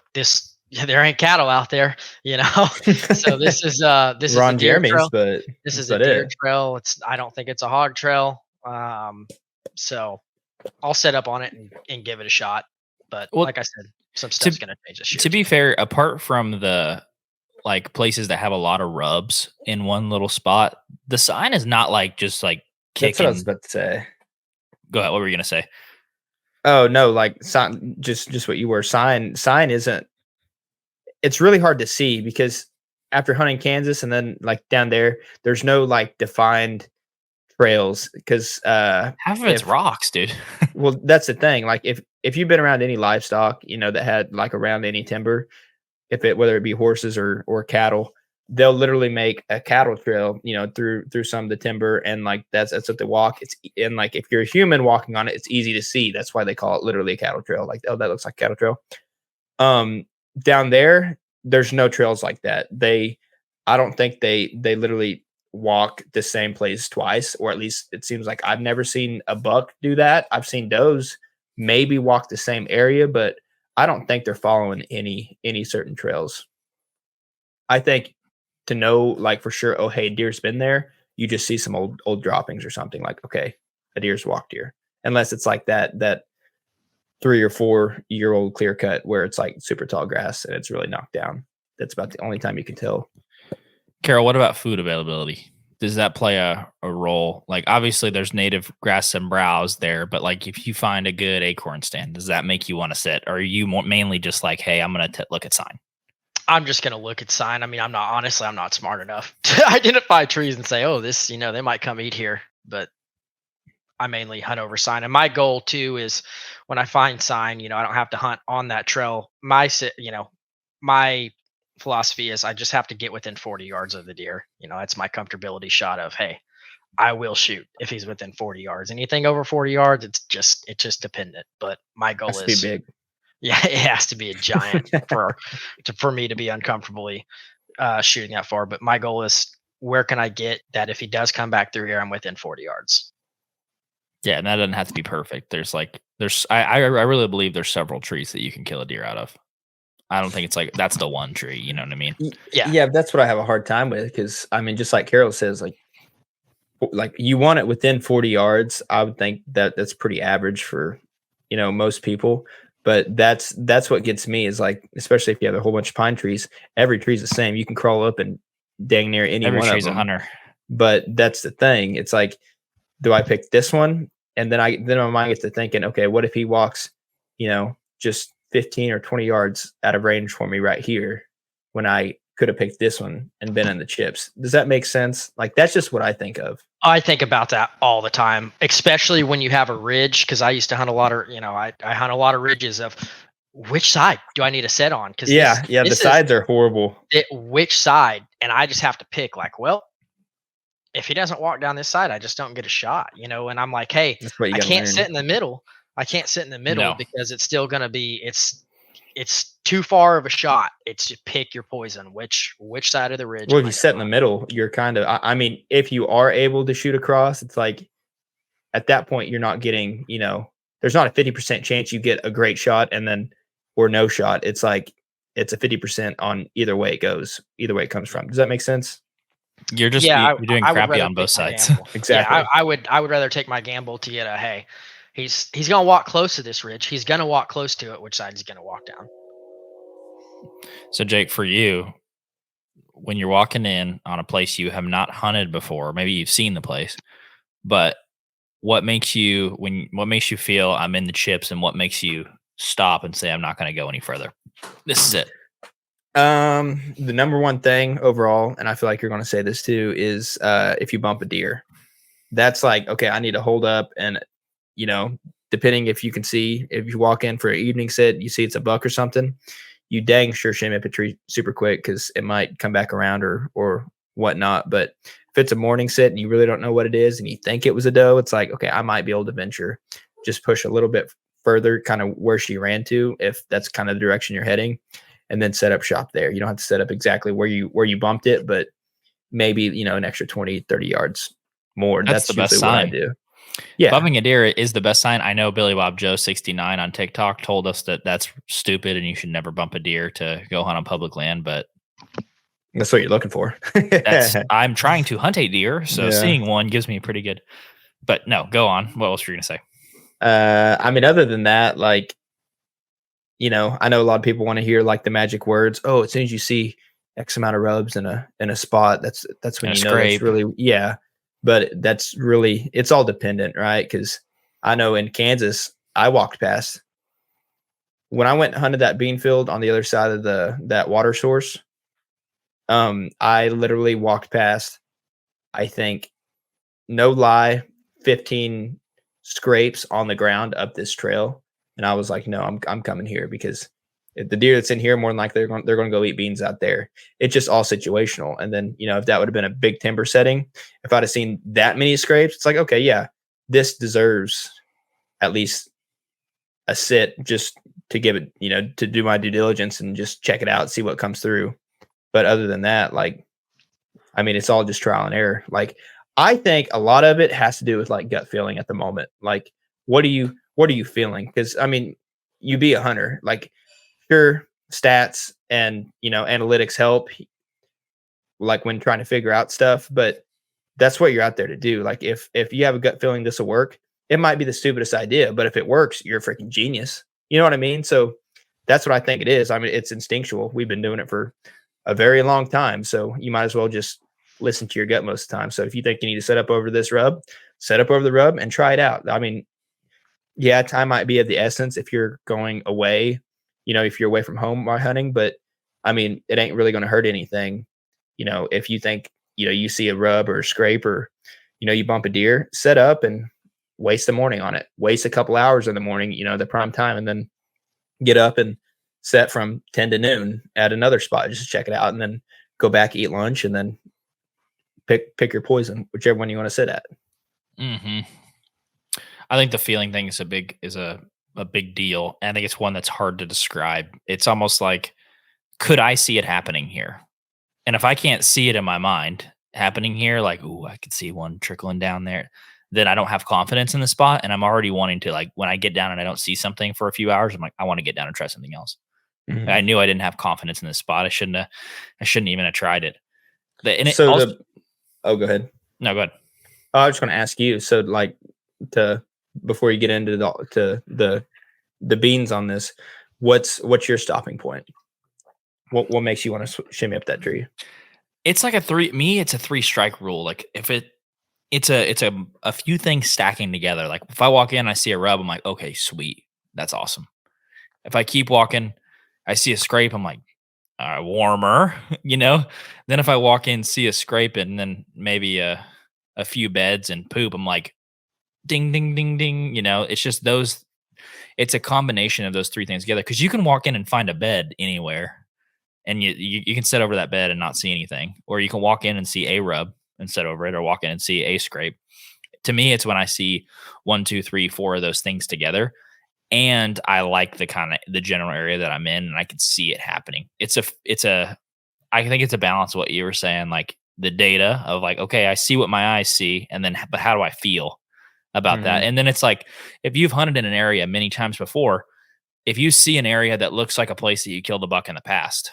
there ain't cattle out there, So this is Ron Jeremy's, but this is a deer trail. I don't think it's a hog trail. So I'll set up on it and give it a shot. But like I said, some stuff's gonna change this year. To be fair, apart from the like places that have a lot of rubs in one little spot, the sign is not like just like kicking. That's what I was about to say. Go ahead. What were you gonna say? Oh no, like sign, just what you were. Sign isn't. It's really hard to see because after hunting Kansas and then like down there's no like defined trails because half of it's rocks, dude. Well, that's the thing. Like if you've been around any livestock, that had like around any timber, whether it be horses or cattle, they'll literally make a cattle trail, through some of the timber, and like that's what they walk. And like if you're a human walking on it, it's easy to see. That's why they call it literally a cattle trail. Like, oh, that looks like a cattle trail. Down there's no trails like that. I don't think they literally walk the same place twice, or at least it seems like I've never seen a buck do that. I've seen does maybe walk the same area, but I don't think they're following any certain trails. I think to know like for sure, oh hey, deer's been there, you just see some old droppings or something like, okay, a deer's walked here. Unless it's like that 3 or 4 year old clear cut where it's like super tall grass and it's really knocked down. That's about the only time you can tell. Carol, what about food availability? Does that play a role? Like, obviously there's native grass and browse there, but like if you find a good acorn stand, does that make you want to sit? Or are you mainly just like, hey, I'm going to look at sign? I'm just going to look at sign. I mean, I'm not smart enough to identify trees and say, oh, this, they might come eat here, but I mainly hunt over sign. And my goal too is when I find sign, I don't have to hunt on that trail. My philosophy is I just have to get within 40 yards of the deer. That's my comfortability shot of, hey, I will shoot if he's within 40 yards. Anything over 40 yards, it's just dependent. But my goal is be big. Yeah, it has to be a giant for me to be uncomfortably shooting that far. But my goal is, where can I get that if he does come back through here, I'm within 40 yards. Yeah, and that doesn't have to be perfect. I really believe there's several trees that you can kill a deer out of. I don't think it's like that's the one tree. You know what I mean? Yeah, that's what I have a hard time with because I mean, just like Carol says, like you want it within 40 yards. I would think that's pretty average for most people. But that's what gets me is like, especially if you have a whole bunch of pine trees, every tree's the same. You can crawl up and dang near any one of them. Every tree's a hunter. But that's the thing. It's like, do I pick this one? And then my mind gets to thinking, okay, what if he walks, just 15 or 20 yards out of range for me right here when I could have picked this one and been in the chips? Does that make sense? Like, that's just what I think of. I think about that all the time, especially when you have a ridge. Cause I used to hunt a lot of, I hunt a lot of ridges of which side do I need to set on? Cause the sides are horrible. Which side? And I just have to pick like, well, if he doesn't walk down this side, I just don't get a shot, and I'm like, hey, I can't sit in the middle. I can't sit in the middle because it's still going to be it's too far of a shot. It's to pick your poison. Which side of the ridge? Well, if you sit in the middle, you're kind of. I mean, if you are able to shoot across, it's like at that point you're not getting. There's not a 50% chance you get a great shot and then or no shot. It's like it's a 50% on either way it goes, either way it comes from. Does that make sense? You're just you're doing crappy on both sides. Exactly. Yeah, I would rather take my gamble to get a hey. He's gonna walk close to this ridge. He's gonna walk close to it. Which side he's gonna walk down? So Jake, for you, when you're walking in on a place you have not hunted before, maybe you've seen the place, but what makes you feel I'm in the chips, and what makes you stop and say I'm not going to go any further? This is it. The number one thing overall, and I feel like you're going to say this too, is if you bump a deer, that's like, okay, I need to hold up, and depending if you can see, if you walk in for an evening sit, you see it's a buck or something, you dang sure shimmy up a tree super quick because it might come back around or whatnot. But if it's a morning sit and you really don't know what it is and you think it was a doe, it's like, okay, I might be able to venture, just push a little bit further, kind of where she ran to, if that's kind of the direction you're heading, and then set up shop there. You don't have to set up exactly where you bumped it, but maybe, an extra 20, 30 yards more. That's the best sign. What I do. Yeah. Bumping a deer is the best sign. I know Billy Bob Joe 69 on TikTok told us that that's stupid and you should never bump a deer to go hunt on public land, but that's what you're looking for. I'm trying to hunt a deer, so seeing one gives me a pretty good. But no, go on. What else were you gonna say? I mean, other than that, like, I know a lot of people want to hear like the magic words. Oh, as soon as you see X amount of rubs in a spot, that's when you know it's really But that's really, it's all dependent, right? Because I know in Kansas, I walked past when I went and hunted that bean field on the other side of that water source. I literally walked past, I think, no lie, 15 scrapes on the ground up this trail, and I was like, no, I'm coming here because the deer that's in here, more than likely they're going to go eat beans out there. It's just all situational. And then if that would have been a big timber setting, if I'd have seen that many scrapes, it's like, okay, yeah, this deserves at least a sit just to give it, to do my due diligence and just check it out, see what comes through. But other than that, like, I mean, it's all just trial and error. Like, I think a lot of it has to do with like gut feeling at the moment. Like, what are you feeling? Because I mean, you be a hunter, like, sure, stats and analytics help, like when trying to figure out stuff, but that's what you're out there to do. Like, if you have a gut feeling this will work, it might be the stupidest idea, but if it works, you're a freaking genius. You know what I mean? So that's what I think it is. I mean, it's instinctual. We've been doing it for a very long time, so you might as well just listen to your gut most of the time. So if you think you need to set up over this rub, set up over the rub and try it out. I mean, yeah, time might be of the essence if you're going away, if you're away from home while hunting, but I mean, it ain't really going to hurt anything. If you think, you see a rub or a scrape or, you bump a deer, set up and waste the morning on it, waste a couple hours in the morning, the prime time, and then get up and set from 10 to noon at another spot, just to check it out, and then go back, eat lunch, and then pick your poison, whichever one you want to sit at. Mm-hmm. I think the feeling thing is a big deal. And I think it's one that's hard to describe. It's almost like, could I see it happening here? And if I can't see it in my mind happening here, like, ooh, I could see one trickling down there, then I don't have confidence in the spot. And I'm already wanting to, like, when I get down and I don't see something for a few hours, I'm like, I want to get down and try something else. Mm-hmm. I knew I didn't have confidence in this spot. I shouldn't even have tried it. Oh, go ahead. No, go ahead. I was just going to ask you. So, like, before you get into the beans on this, what's your stopping point? What makes you want to shimmy up that tree? It's like it's a 3 strike rule. Like, if it's a few things stacking together. Like, if I walk in, I see a rub, I'm like, okay, sweet, that's awesome. If I keep walking, I see a scrape, I'm like, warmer, Then if I walk in, see a scrape, and then maybe a few beds and poop, I'm like, ding, ding, ding, ding. It's just it's a combination of those 3 things together. Because you can walk in and find a bed anywhere, and you can sit over that bed and not see anything, or you can walk in and see a rub and sit over it, or walk in and see a scrape. To me, it's when I see 1, 2, 3, 4 of those things together, and I like the general area that I'm in, and I can see it happening. I think it's a balance of what you were saying, like the data of like, okay, I see what my eyes see, and then but how do I feel about that? And then it's like, if you've hunted in an area many times before, if you see an area that looks like a place that you killed a buck in the past,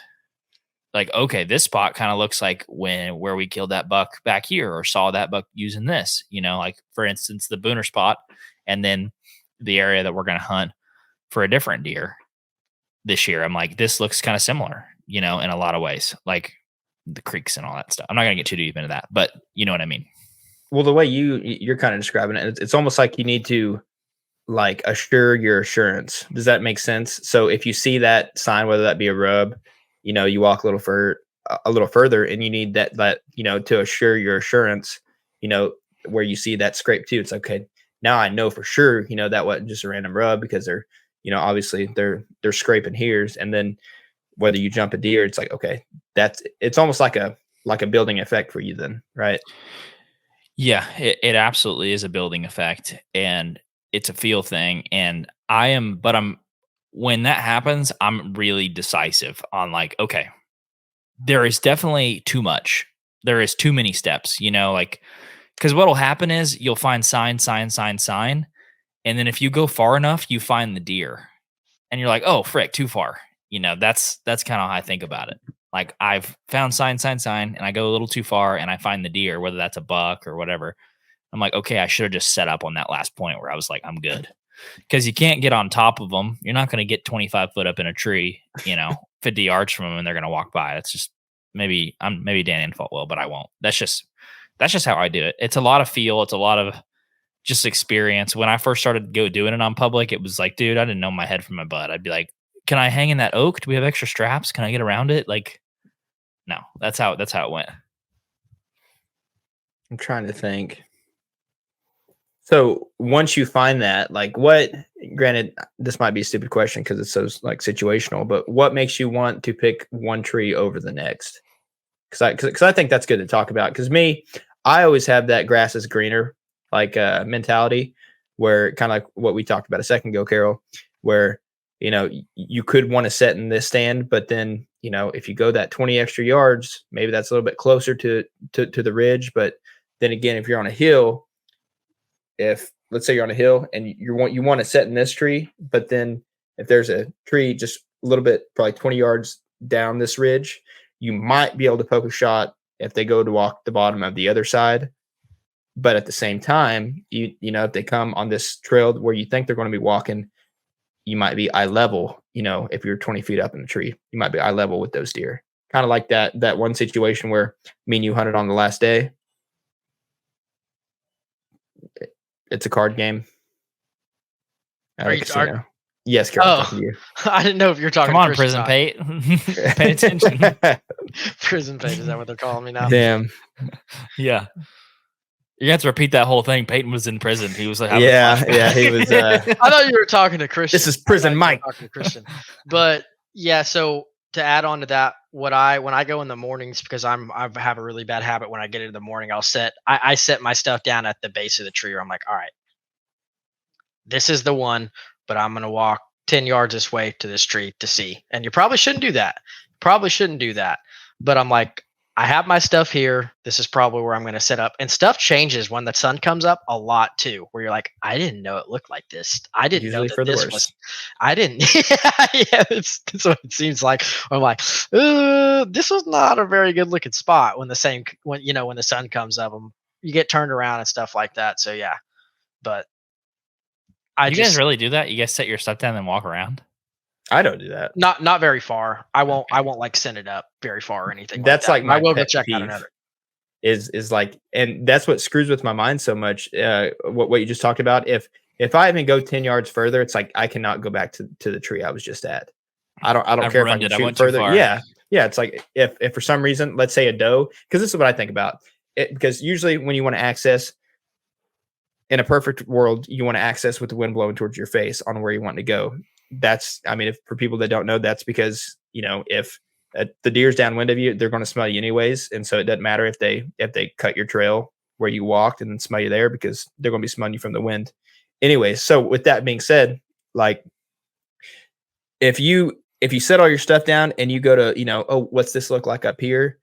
like, okay, this spot kind of looks like where we killed that buck back here, or saw that buck using this, like for instance, the Booner spot, and then the area that we're going to hunt for a different deer this year. I'm like, this looks kind of similar, in a lot of ways, like the creeks and all that stuff. I'm not going to get too deep into that, but you know what I mean? Well, the way you're kind of describing it, it's almost like you need to like assure your assurance. Does that make sense? So if you see that sign, whether that be a rub, you walk a little further, and you need that to assure your assurance, where you see that scrape too. It's okay. Now I know for sure, that wasn't just a random rub, because they're, obviously they're scraping here's, and then whether you jump a deer, it's like, okay, it's almost like a building effect for you then, right? Yeah, it absolutely is a building effect, and it's a feel thing. And when that happens, I'm really decisive on like, okay, there is definitely too much. There is too many steps, like, because what'll happen is you'll find sign. And then if you go far enough, you find the deer and you're like, oh, frick, too far. That's kind of how I think about it. Like, I've found sign, and I go a little too far and I find the deer, whether that's a buck or whatever. I'm like, okay, I should have just set up on that last point where I was like, I'm good. Because you can't get on top of them. You're not going to get 25 foot up in a tree, 50 yards from them, and they're going to walk by. It's just maybe Dan Infalt will, but I won't. That's just how I do it. It's a lot of feel. It's a lot of just experience. When I first started doing it on public, it was like, dude, I didn't know my head from my butt. I'd be like, can I hang in that oak? Do we have extra straps? Can I get around it? Like, no, that's how it went. I'm trying to think. So once you find that, like, granted, this might be a stupid question because it's so like situational, but what makes you want to pick one tree over the next? Because I think that's good to talk about. Because I always have that grass is greener like mentality, where kind of like what we talked about a second ago, Carol, where you could want to set in this stand, but then if you go that 20 extra yards, maybe that's a little bit closer to the ridge. But then again, if you're on a hill, let's say you're on a hill and you want to set in this tree, but then if there's a tree just a little bit, probably 20 yards down this ridge, you might be able to poke a shot if they go to walk the bottom of the other side. But at the same time, if they come on this trail where you think they're going to be walking, you might be eye level. If you're 20 feet up in the tree, you might be eye level with those deer. Kind of like that one situation where me and you hunted on the last day. It's a card game. Yes, Carol, I'm talking to you. I didn't know if you're talking. Come on, Prison Pate. Pay attention. Prison Pate, is that what they're calling me now? Damn. Yeah. You have to repeat that whole thing. Peyton was in prison. He was like, yeah, he was. I thought you were talking to Christian. This is Prison Mike. Talking to Christian. But yeah, so to add on to that, when I go in the mornings, because I have a really bad habit when I get into the morning, I set my stuff down at the base of the tree, where I'm like, all right, this is the one, but I'm gonna walk 10 yards this way to this tree to see. And you probably shouldn't do that. But I'm like, I have my stuff here. This is probably where I'm going to set up. And stuff changes when the sun comes up a lot too, where you're like, I didn't know it looked like this. I didn't know that this was. I didn't. Yeah, that's what it seems like. I'm like, this was not a very good looking spot when the sun comes up. You get turned around and stuff like that. So yeah, but you guys really do that? You guys set your stuff down and walk around? I don't do that. Not very far. I won't like send it up very far or anything. That's like my I will go pet check peeve out another. Is like, and that's what screws with my mind so much. What you just talked about. If I even go 10 yards further, it's like I cannot go back to the tree I was just at. I don't care if I can shoot further. Yeah. It's like if for some reason, let's say a doe, because this is what I think about it. Because usually when you want to access, in a perfect world, you want to access with the wind blowing towards your face on where you want to go. If for people that don't know, that's because if the deer's downwind of you, they're going to smell you anyways, and so it doesn't matter if they cut your trail where you walked and smell you there because they're going to be smelling you from the wind. Anyway, so with that being said, like if you set all your stuff down and you go to, oh, what's this look like up here?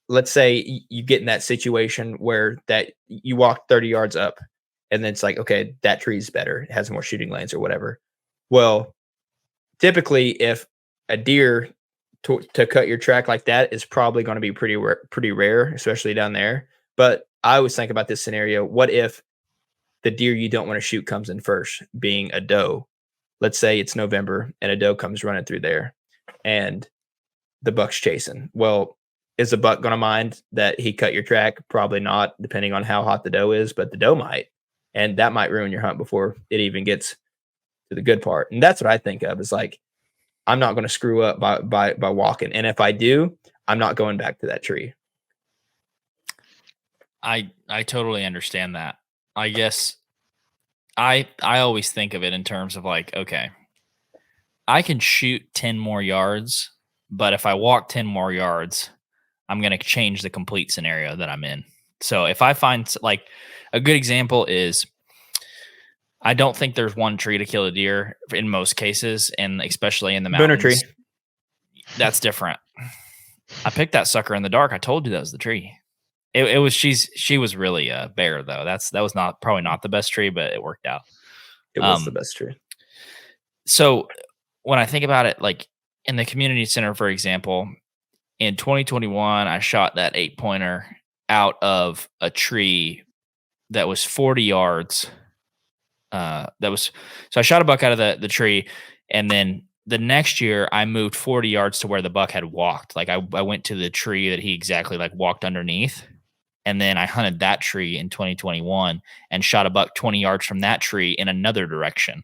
Let's say you get in that situation where that you walk 30 yards up and then it's like, okay, that tree's better. It has more shooting lanes or whatever. Well, typically if a deer to cut your track like that is probably going to be pretty rare, especially down there. But I always think about this scenario. What if the deer you don't want to shoot comes in first, being a doe? Let's say it's November and a doe comes running through there and the buck's chasing. Well, is the buck going to mind that he cut your track? Probably not, depending on how hot the doe is, but the doe might. And that might ruin your hunt before it even gets to the good part. And that's what I think of is like, I'm not going to screw up by walking. And if I do, I'm not going back to that tree. I totally understand that. I guess I always think of it in terms of like, okay, I can shoot 10 more yards, but if I walk 10 more yards, I'm going to change the complete scenario that I'm in. So if I find like a good example is I don't think there's one tree to kill a deer in most cases, and especially in the mountains. Boone tree. That's different. I picked that sucker in the dark. I told you that was the tree. It was she was really a bear though. That was probably not the best tree, but it worked out. It was the best tree. So when I think about it, like in the community center, for example, in 2021, I shot that 8-pointer out of a tree that was 40 yards. So I shot a buck out of the tree, and then the next year I moved 40 yards to where the buck had walked. Like I went to the tree that he exactly like walked underneath, and then I hunted that tree in 2021 and shot a buck 20 yards from that tree in another direction.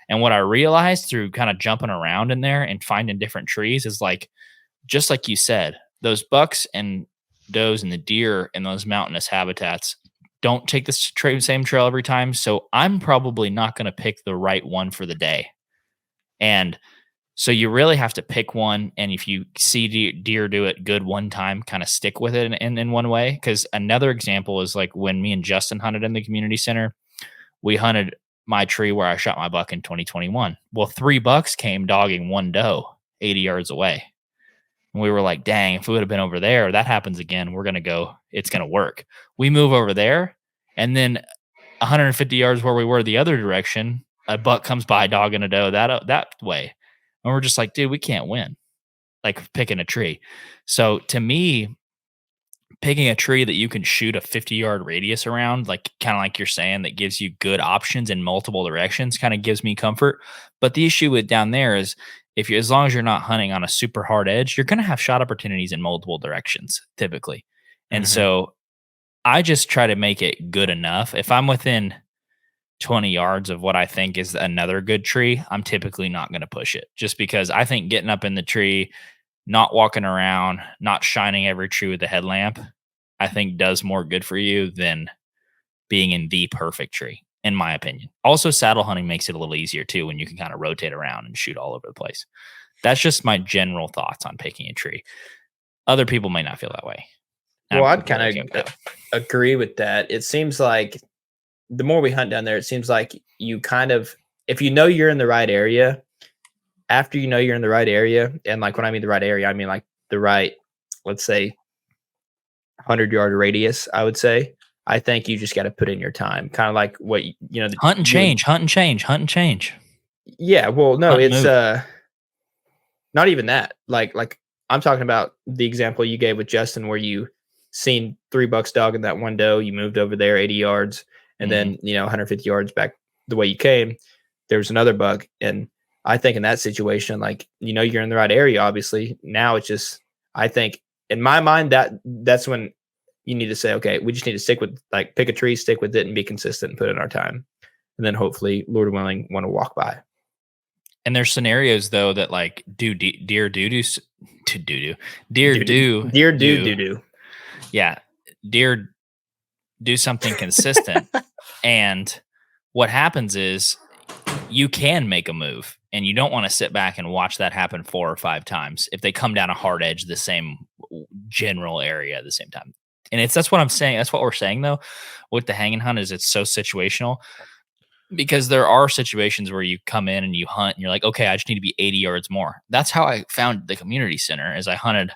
And what I realized through kind of jumping around in there and finding different trees is like, just like you said, those bucks and does and the deer in those mountainous habitats don't take the same trail every time. So I'm probably not going to pick the right one for the day. And so you really have to pick one. And if you see deer do it good one time, kind of stick with it in one way. Because another example is like when me and Justin hunted in the community center, we hunted my tree where I shot my buck in 2021. Well, 3 bucks came dogging one doe 80 yards away. And we were like, dang, if we would have been over there, that happens again, we're going to go, it's going to work. We move over there, and then 150 yards where we were the other direction, a buck comes by dogging a doe that way. And we're just like, dude, we can't win. Like picking a tree. So to me, picking a tree that you can shoot a 50-yard radius around, like kind of like you're saying, that gives you good options in multiple directions, kind of gives me comfort. But the issue with down there is as long as you're not hunting on a super hard edge, you're going to have shot opportunities in multiple directions typically. And so I just try to make it good enough. If I'm within 20 yards of what I think is another good tree, I'm typically not going to push it, just because I think getting up in the tree, not walking around, not shining every tree with a headlamp, I think does more good for you than being in the perfect tree, in my opinion. Also, saddle hunting makes it a little easier too, when you can kind of rotate around and shoot all over the place. That's just my general thoughts on picking a tree. Other people may not feel that way. Well, I'd kind of agree with that. It seems like the more we hunt down there, it seems like you kind of, if you know you're in the right area, after you know you're in the right area, and like when I mean the right area, I mean like the right, let's say 100-yard radius, I would say. I think you just got to put in your time, kind of like what hunt and change. Yeah, well, no, it's not even that. Like I'm talking about the example you gave with Justin, where you seen 3 bucks dogging that one doe, you moved over there 80 yards, and then 150 yards back the way you came, there was another buck. And I think in that situation, like you're in the right area. Obviously, now it's just, I think in my mind that's when you need to say, okay, we just need to stick with, like, pick a tree, stick with it, and be consistent and put in our time. And then hopefully, Lord willing, want to walk by. And there's scenarios though that like deer do. Yeah, deer do something consistent, and what happens is you can make a move, and you don't want to sit back and watch that happen 4 or 5 times if they come down a hard edge, the same general area at the same time. And that's what I'm saying. That's what we're saying though with the hanging hunt is it's so situational because there are situations where you come in and you hunt and you're like, okay, I just need to be 80 yards more. That's how I found the community center as I hunted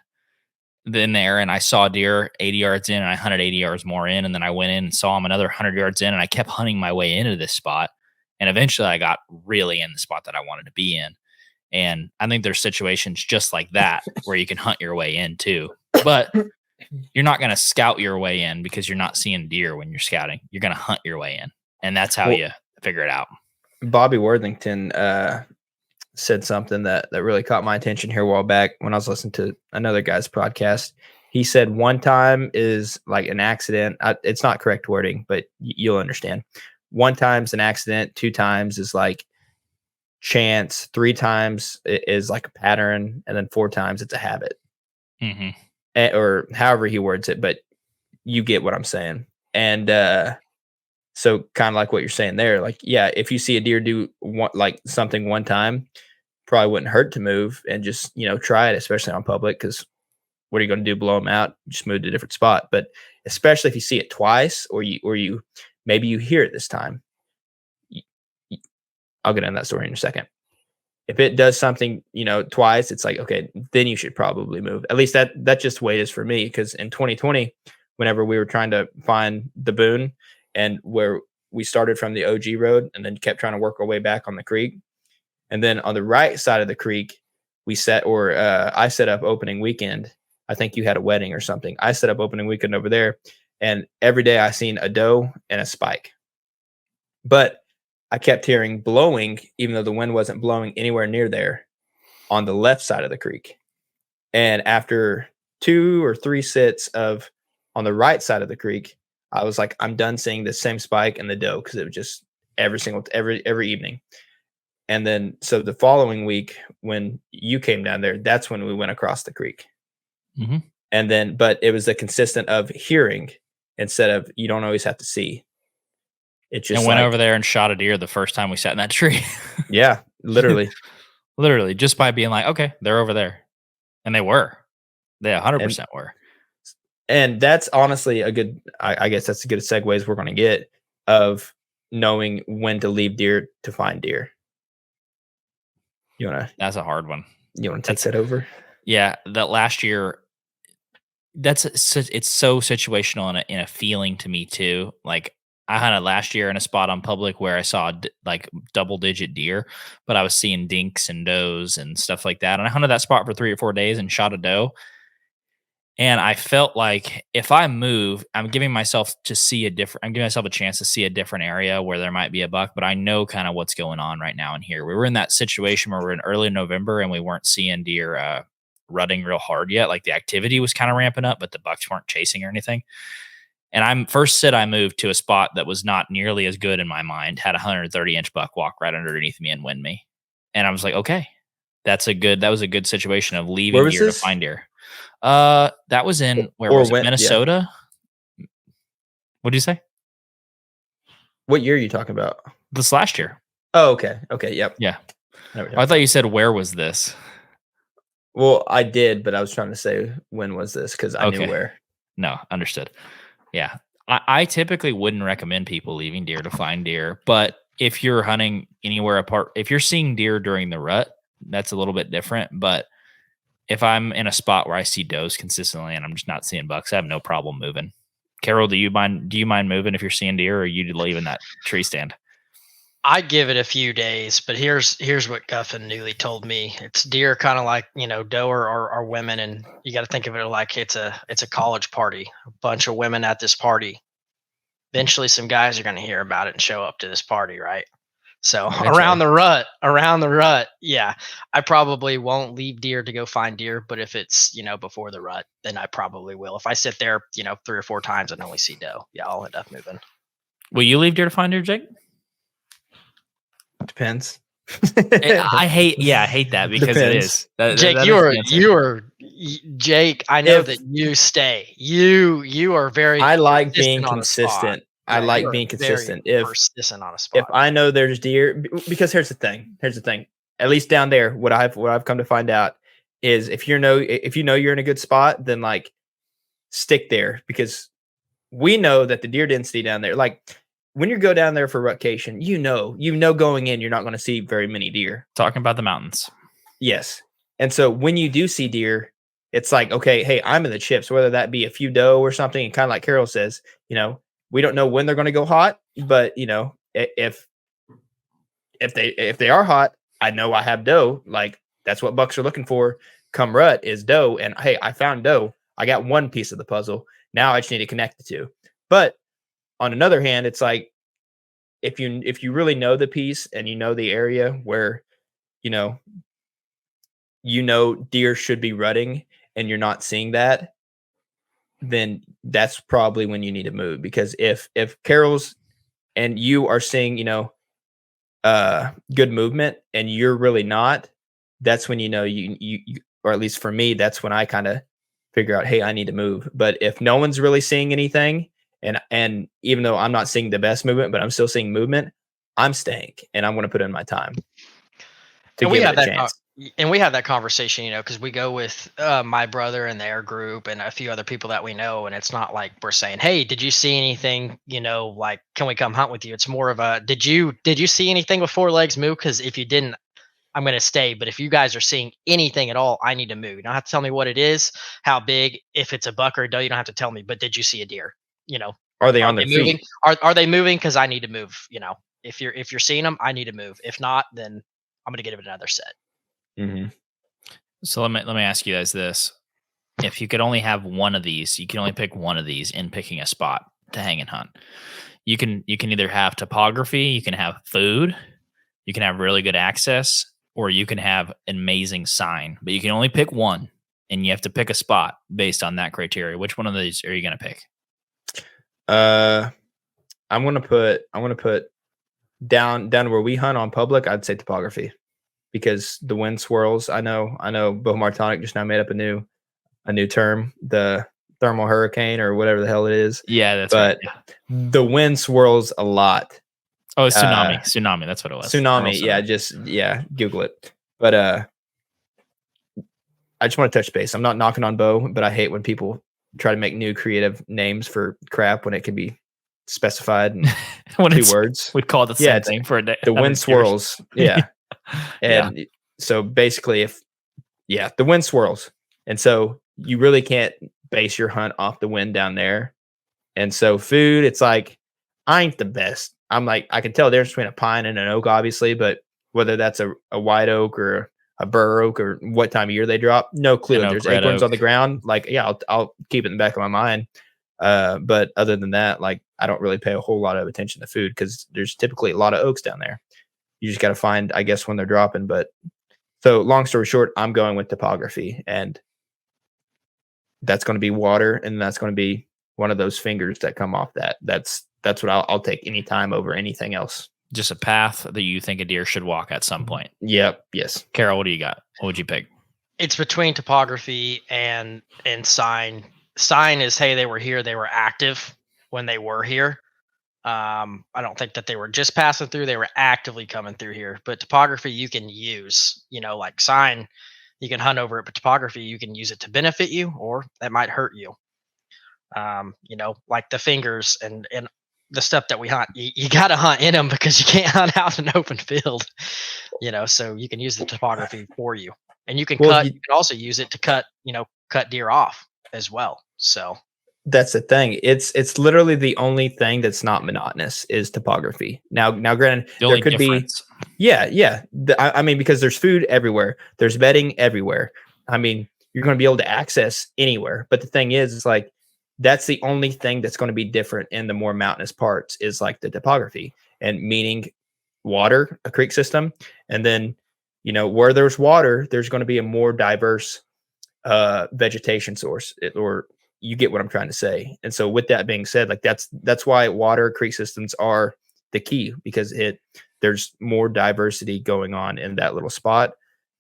in there and I saw deer 80 yards in and I hunted 80 yards more in. And then I went in and saw him another 100 yards in and I kept hunting my way into this spot. And eventually I got really in the spot that I wanted to be in. And I think there's situations just like that where you can hunt your way in too. But you're not going to scout your way in because you're not seeing deer when you're scouting. You're going to hunt your way in. And that's how you figure it out. Bobby Worthington said something that really caught my attention here a while back when I was listening to another guy's podcast. He said one time is like an accident. It's not correct wording, but you'll understand. One time's an accident. 2 times is like chance. 3 times is like a pattern. And then 4 times it's a habit. Mm-hmm. Or however he words it, but you get what I'm saying. And so kind of like what you're saying there, like, yeah, if you see a deer do something one time, probably wouldn't hurt to move and just, try it, especially on public, because what are you going to do? Blow them out? Just move to a different spot. But especially if you see it twice or you maybe you hear it this time, I'll get into that story in a second. If it does something, twice, it's like, okay, then you should probably move. At least that just way is for me. Because in 2020, whenever we were trying to find the boon and where we started from the OG road and then kept trying to work our way back on the creek. And then on the right side of the creek, I set up opening weekend. I think you had a wedding or something. I set up opening weekend over there. And every day I seen a doe and a spike. But I kept hearing blowing, even though the wind wasn't blowing anywhere near there on the left side of the creek. And after 2 or 3 sits on the right side of the creek, I was like, I'm done seeing the same spike and the doe because it was just every evening. And then so the following week when you came down there, that's when we went across the creek. Mm-hmm. And then, but it was the consistent of hearing instead of you don't always have to see. It just went over there and shot a deer the first time we sat in that tree. Yeah, literally. Literally, just by being like, okay, they're over there. And they were. They 100% were. And that's honestly I guess that's a good segues we're going to get of knowing when to leave deer to find deer. That's a hard one. You want to take that over? Yeah, that last year, it's so situational in a feeling to me too. Like I hunted last year in a spot on public where I saw like double-digit deer, but I was seeing dinks and does and stuff like that. And I hunted that spot for 3 or 4 days and shot a doe. And I felt like if I move, I'm giving myself a chance to see a different area where there might be a buck, but I know kind of what's going on right now in here. We were in that situation where we're in early November and we weren't seeing deer rutting real hard yet. Like the activity was kind of ramping up, but the bucks weren't chasing or anything. And I moved to a spot that was not nearly as good in my mind, had a 130-inch buck walk right underneath me and win me. And I was like, okay, that was a good situation of leaving deer to find deer. That was in Minnesota? Yeah. What'd you say? What year are you talking about? This last year. Oh, okay. Okay. Yep. Yeah. I thought you said, where was this? Well, I did, but I was trying to say, when was this? Because I knew where. No, understood. Yeah. I typically wouldn't recommend people leaving deer to find deer, but if you're hunting anywhere apart, if you're seeing deer during the rut, that's a little bit different. But if I'm in a spot where I see does consistently and I'm just not seeing bucks, I have no problem moving. Carol, do you mind moving if you're seeing deer, or are you leaving that tree stand? I give it a few days, but here's what Guffin Newley told me. It's deer kind of like, doe are women, and you got to think of it like it's a college party, a bunch of women at this party. Eventually some guys are going to hear about it and show up to this party, right? So around the rut, yeah, I probably won't leave deer to go find deer, but if it's, before the rut, then I probably will. If I sit there, 3 or 4 times and only see doe, yeah, I'll end up moving. Will you leave deer to find deer, Jake? Depends. I hate that because Depends. It is. Jake, Jake, I know that you stay. You are very. I like being consistent. I like being consistent. Persistent on a spot. If I know there's deer, because here's the thing. At least down there, what I've come to find out is if you know you're in a good spot, then like stick there because we know that the deer density down there, like when you go down there for rutcation, you know going in, you're not going to see very many deer. Talking about the mountains. Yes. And so when you do see deer, it's like, okay, hey, I'm in the chips, whether that be a few doe or something. And kind of like Carol says, we don't know when they're going to go hot, but if they are hot, I know I have doe. Like that's what bucks are looking for. Come rut is doe. And hey, I found doe. I got one piece of the puzzle. Now I just need to connect the two. But on another hand, it's like if you really know the piece and you know the area where deer should be rutting and you're not seeing that, then that's probably when you need to move. Because if Carol's and you are seeing good movement and you're really not, that's when you or at least for me, that's when I kind of figure out, hey, I need to move. But if no one's really seeing anything, and even though I'm not seeing the best movement, but I'm still seeing movement, I'm staying and I'm going to put in my time to give it a chance. And we have that conversation, because we go with my brother and their group and a few other people that we know. And it's not like we're saying, hey, did you see anything, like, can we come hunt with you? It's more of a, did you see anything with 4 legs move? Because if you didn't, I'm going to stay. But if you guys are seeing anything at all, I need to move. You don't have to tell me what it is, how big, if it's a buck or a doe, you don't have to tell me, but did you see a deer? Are they on their moving? feet? Are they moving? Because I need to move. If you're seeing them, I need to move. If not, then I'm going to get it another set. Mm-hmm. So let me ask you guys this: if you could only have one of these, you can only pick one of these in picking a spot to hang and hunt. You can either have topography, you can have food, you can have really good access, or you can have an amazing sign. But you can only pick one, and you have to pick a spot based on that criteria. Which one of these are you going to pick? I'm gonna put down where we hunt on public. I'd say topography, because the wind swirls. I know Bo Martonic just now made up a new term, the thermal hurricane or whatever the hell it is. Yeah, that's right. Yeah. The wind swirls a lot. Oh, it's tsunami. Tsunami, that's what it was. Tsunami. Yeah, Google it. But I just want to touch base. I'm not knocking on Bo, but I hate when people try to make new creative names for crap when it can be specified in when 2 words. We'd call it the same thing for a day. The wind swirls. Yeah. And so basically the wind swirls. And so you really can't base your hunt off the wind down there. And so food, it's like, I ain't the best. I'm like, I can tell there's between a pine and an oak, obviously, but whether that's a white oak or a bur oak or what time of year they drop, no clue. There's acorns on the ground. Like, yeah, I'll keep it in the back of my mind. But other than that, like, I don't really pay a whole lot of attention to food because there's typically a lot of oaks down there. You just got to find, I guess, when they're dropping. But so long story short, I'm going with topography, and that's going to be water. And that's going to be one of those fingers that come off that. That's what I'll take any time over anything else. Just a path that you think a deer should walk at some point. Yep. Yes. Carol, what do you got? What would you pick? It's between topography and sign. Sign is, hey, they were here. They were active when they were here. I don't think that they were just passing through. They were actively coming through here. But topography you can use, like sign, you can hunt over it. But topography, you can use it to benefit you, or that might hurt you. Like the fingers and the stuff that we hunt, you got to hunt in them because you can't hunt out in an open field, so you can use the topography for you, and you can you can also use it to cut deer off as well. So that's the thing. It's literally the only thing that's not monotonous is topography. Now granted, there could difference. I mean, because there's food everywhere, there's bedding everywhere. I mean, you're going to be able to access anywhere. But the thing is, it's like, that's the only thing that's going to be different in the more mountainous parts is like the topography, and meaning water, a creek system. And then, where there's water, there's going to be a more diverse vegetation source, or you get what I'm trying to say. And so with that being said, like that's why water creek systems are the key, because there's more diversity going on in that little spot.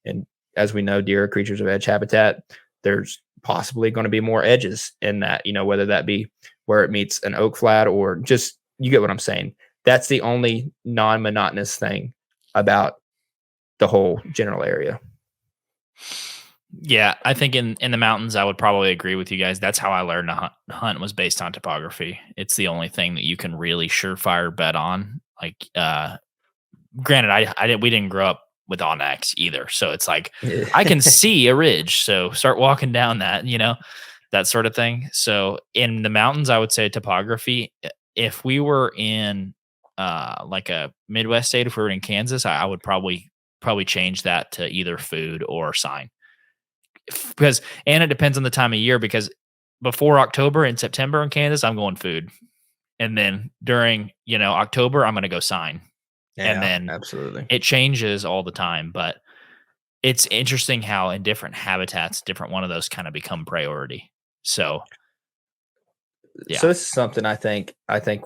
And as we know, deer are creatures of edge habitat. There's possibly going to be more edges in that, whether that be where it meets an oak flat or just, you get what I'm saying. That's the only non-monotonous thing about the whole general area. Yeah, I think in the mountains, I would probably agree with you guys. That's how I learned to hunt was based on topography. It's the only thing that you can really surefire bet on. Like, granted, we didn't grow up with Onyx either, so it's like I can see a ridge, so start walking down that, that sort of thing. So in the mountains, I would say topography. If we were in like a Midwest state, if we were in Kansas, I would probably change that to either food or sign. Because and it depends on the time of year, because before October and September in Kansas, I'm going food. And then during, October, I'm going to go sign. Yeah, and then absolutely. it changes all the time, but it's interesting how in different habitats, different one of those kind of become priority. So, yeah. So this is something I think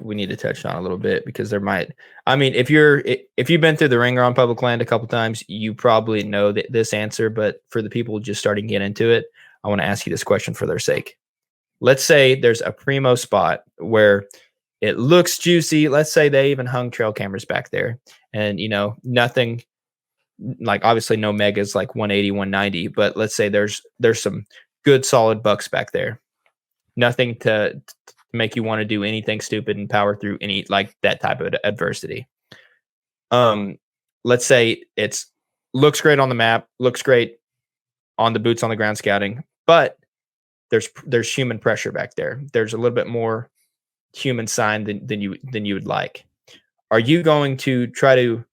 we need to touch on a little bit, because if you've been through the ringer on public land a couple times, you probably know this answer, but for the people just starting to get into it, I want to ask you this question for their sake. Let's say there's a primo spot where it looks juicy. Let's say they even hung trail cameras back there, and nothing, like obviously no megas like 180, 190, but let's say there's some good solid bucks back there. Nothing to make you want to do anything stupid and power through any like that type of adversity. Let's say it's looks great on the map, looks great on the boots on the ground scouting, but there's human pressure back there. There's a little bit more human sign than you would like. Are you going to try to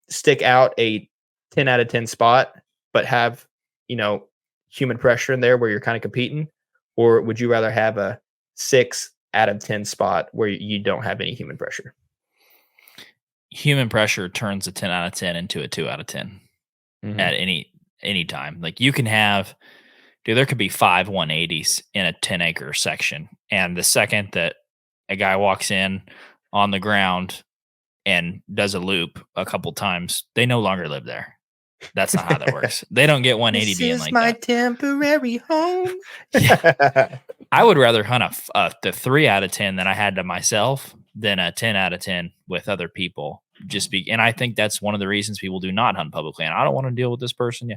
stick out a 10 out of 10 spot, but have, human pressure in there where you're kind of competing? Or would you rather have a 6 out of 10 spot where you don't have any human pressure? Human pressure turns a 10 out of 10 into a 2 out of 10 at any time. Like you can have, there could be 5 180s in a 10-acre section. And the second that a guy walks in on the ground and does a loop a couple times, they no longer live there. That's not how that works. They don't get 180 this being is like my that. temporary home. Yeah. I would rather hunt the 3 out of 10 that I had to myself than a 10 out of 10 with other people. And I think that's one of the reasons people do not hunt public land. I don't want to deal with this person. Yeah.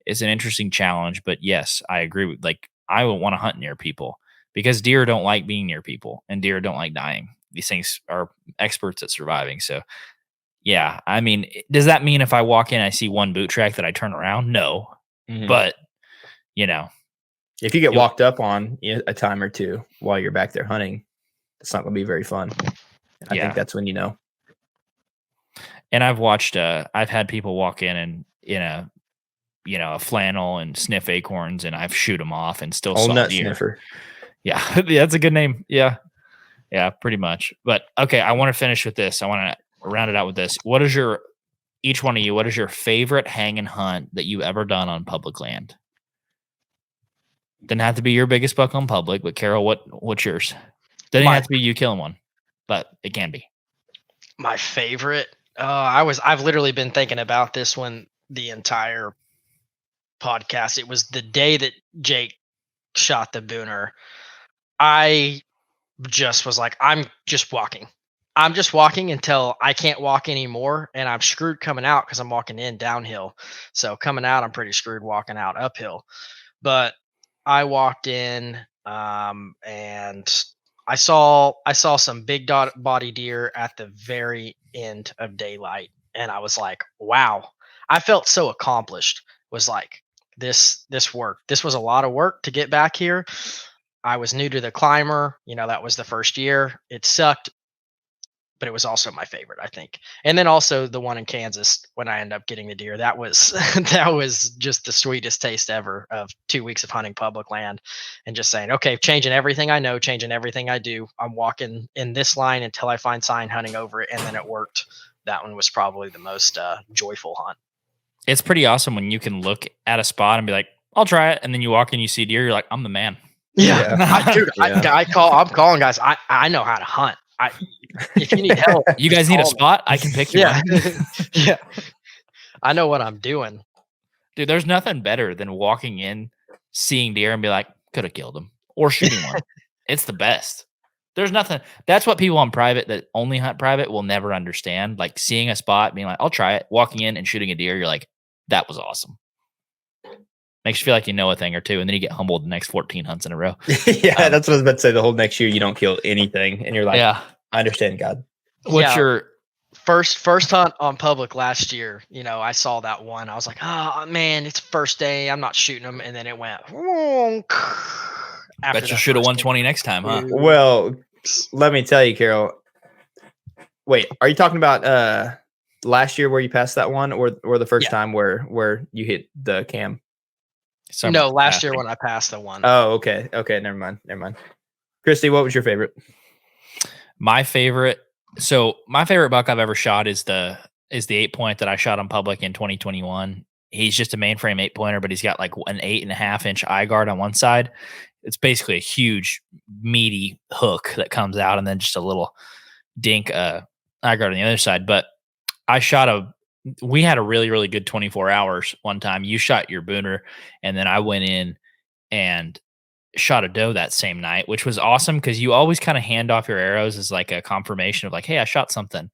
It's an interesting challenge, but yes, I agree with, like, I would want to hunt near people because deer don't like being near people and deer don't like dying. These things are experts at surviving. So yeah, I mean, does that mean if I walk in, I see one boot track that I turn around? No, but if you get walked up on a time or two while you're back there hunting, it's not going to be very fun. I think that's when And I've watched, I've had people walk in a flannel and sniff acorns, and I've shoot them off and still saw nut deer. sniffer. Yeah, that's a good name. Yeah, pretty much. But okay, I want to finish with this. I want to round it out with this. What is each one of you, what is your favorite hang and hunt that you've ever done on public land? Doesn't have to be your biggest buck on public, but Carol, what's yours? Doesn't have to be you killing one, but it can be. My favorite. I've literally been thinking about this one the entire podcast. It was the day that Jake shot the booner. I just was like, I'm just walking until I can't walk anymore, and I'm screwed coming out because I'm walking in downhill. So coming out, I'm pretty screwed walking out uphill. But I walked in, and I saw some big body deer at the very end of daylight, and I was like, wow. I felt so accomplished. Was like, this worked. This was a lot of work to get back here. I was new to the climber. That was the first year. It sucked, but it was also my favorite, I think. And then also the one in Kansas when I ended up getting the deer. That was that was just the sweetest taste ever of 2 weeks of hunting public land and just saying, okay, changing everything I know, changing everything I do. I'm walking in this line until I find sign hunting over it, and then it worked. That one was probably the most joyful hunt. It's pretty awesome when you can look at a spot and be like, I'll try it. And then you walk in, you see deer, you're like, I'm the man. Yeah. I'm calling guys. I know how to hunt. If you need help, you guys need a spot, I can pick you up. Yeah. I know what I'm doing. Dude, there's nothing better than walking in, seeing deer and be like, could have killed him, or shooting one. It's the best. There's nothing. That's what people on private that only hunt private will never understand. Like seeing a spot, being like, I'll try it, walking in and shooting a deer, you're like, that was awesome. Makes you feel like you know a thing or two, and then you get humbled the next 14 hunts in a row. Yeah, that's what I was about to say. The whole next year you don't kill anything, and you're like, yeah, I understand, God. What's your first hunt on public last year? I saw that one. I was like, oh man, it's first day. I'm not shooting them, and then it went. Bet you should have won 20 next time, huh? Well, let me tell you, Carol. Wait, are you talking about last year where you passed that one, or the first time where you hit the cam? No, last year when I passed the one. Oh, okay. Never mind. Christy, what was your favorite? My favorite buck I've ever shot is the 8-point that I shot on public in 2021. He's just a mainframe 8-pointer, but he's got like an 8.5-inch eye guard on one side. It's basically a huge meaty hook that comes out, and then just a little dink eye guard on the other side. But we had a really, really good 24 hours one time. You shot your booner, and then I went in and shot a doe that same night, which was awesome because you always kind of hand off your arrows as like a confirmation of like, hey, I shot something.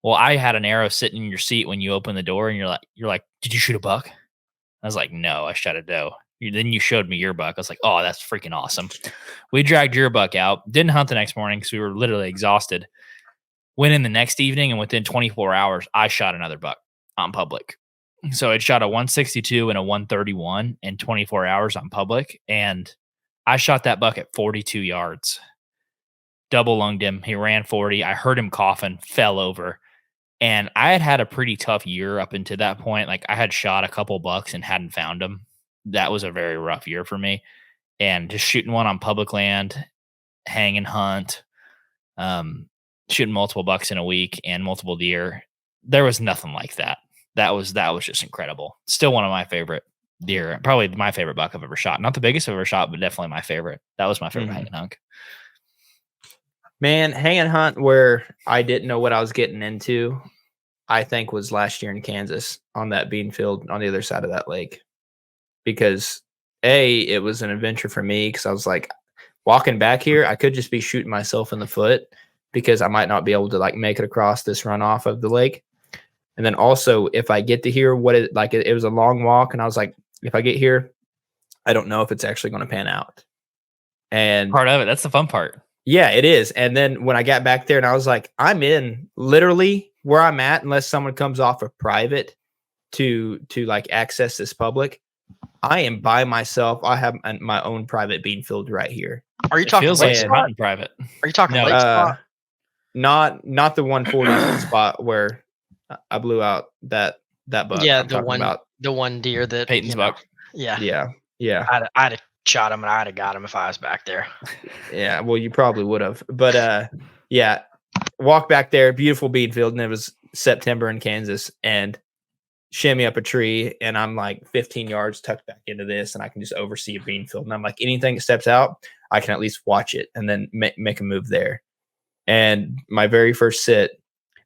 Well, I had an arrow sitting in your seat when you open the door, and you're like, did you shoot a buck? I was like, no, I shot a doe. Then you showed me your buck. I was like, oh, that's freaking awesome. We dragged your buck out. Didn't hunt the next morning because we were literally exhausted. Went in the next evening, and within 24 hours, I shot another buck on public. So it shot a 162 and a 131 in 24 hours on public. And I shot that buck at 42 yards. Double lunged him. He ran 40. I heard him coughing, fell over. And I had a pretty tough year up until that point. Like I had shot a couple bucks and hadn't found them. That was a very rough year for me. And just shooting one on public land, hang and hunt, shooting multiple bucks in a week and multiple deer. There was nothing like that. That was just incredible. Still one of my favorite deer. Probably my favorite buck I've ever shot. Not the biggest I've ever shot, but definitely my favorite. That was my favorite hang and hunt. Man, hang and hunt where I didn't know what I was getting into, I think was last year in Kansas on that bean field on the other side of that lake. Because it was an adventure for me because I was like, walking back here, I could just be shooting myself in the foot because I might not be able to like make it across this runoff of the lake. And then also if I get to here, it was a long walk, and I was like, if I get here, I don't know if it's actually going to pan out. And part of it, that's the fun part. Yeah, it is. And then when I got back there and I was like, I'm in literally where I'm at, unless someone comes off of private to like access this public. I am by myself. I have my own private bean field right here. Are you talking lake spot? Private? Are you talking lake spot? Not the 140 spot where I blew out that buck. Yeah, the one deer that Peyton's buck. Yeah. I'd have shot him, and I'd have got him if I was back there. Yeah, well, you probably would have. But yeah, walk back there, beautiful bean field, and it was September in Kansas, and shimmy up a tree, and I'm like 15 yards tucked back into this, and I can just oversee a bean field. And I'm like, anything that steps out, I can at least watch it and then make a move there. And my very first sit,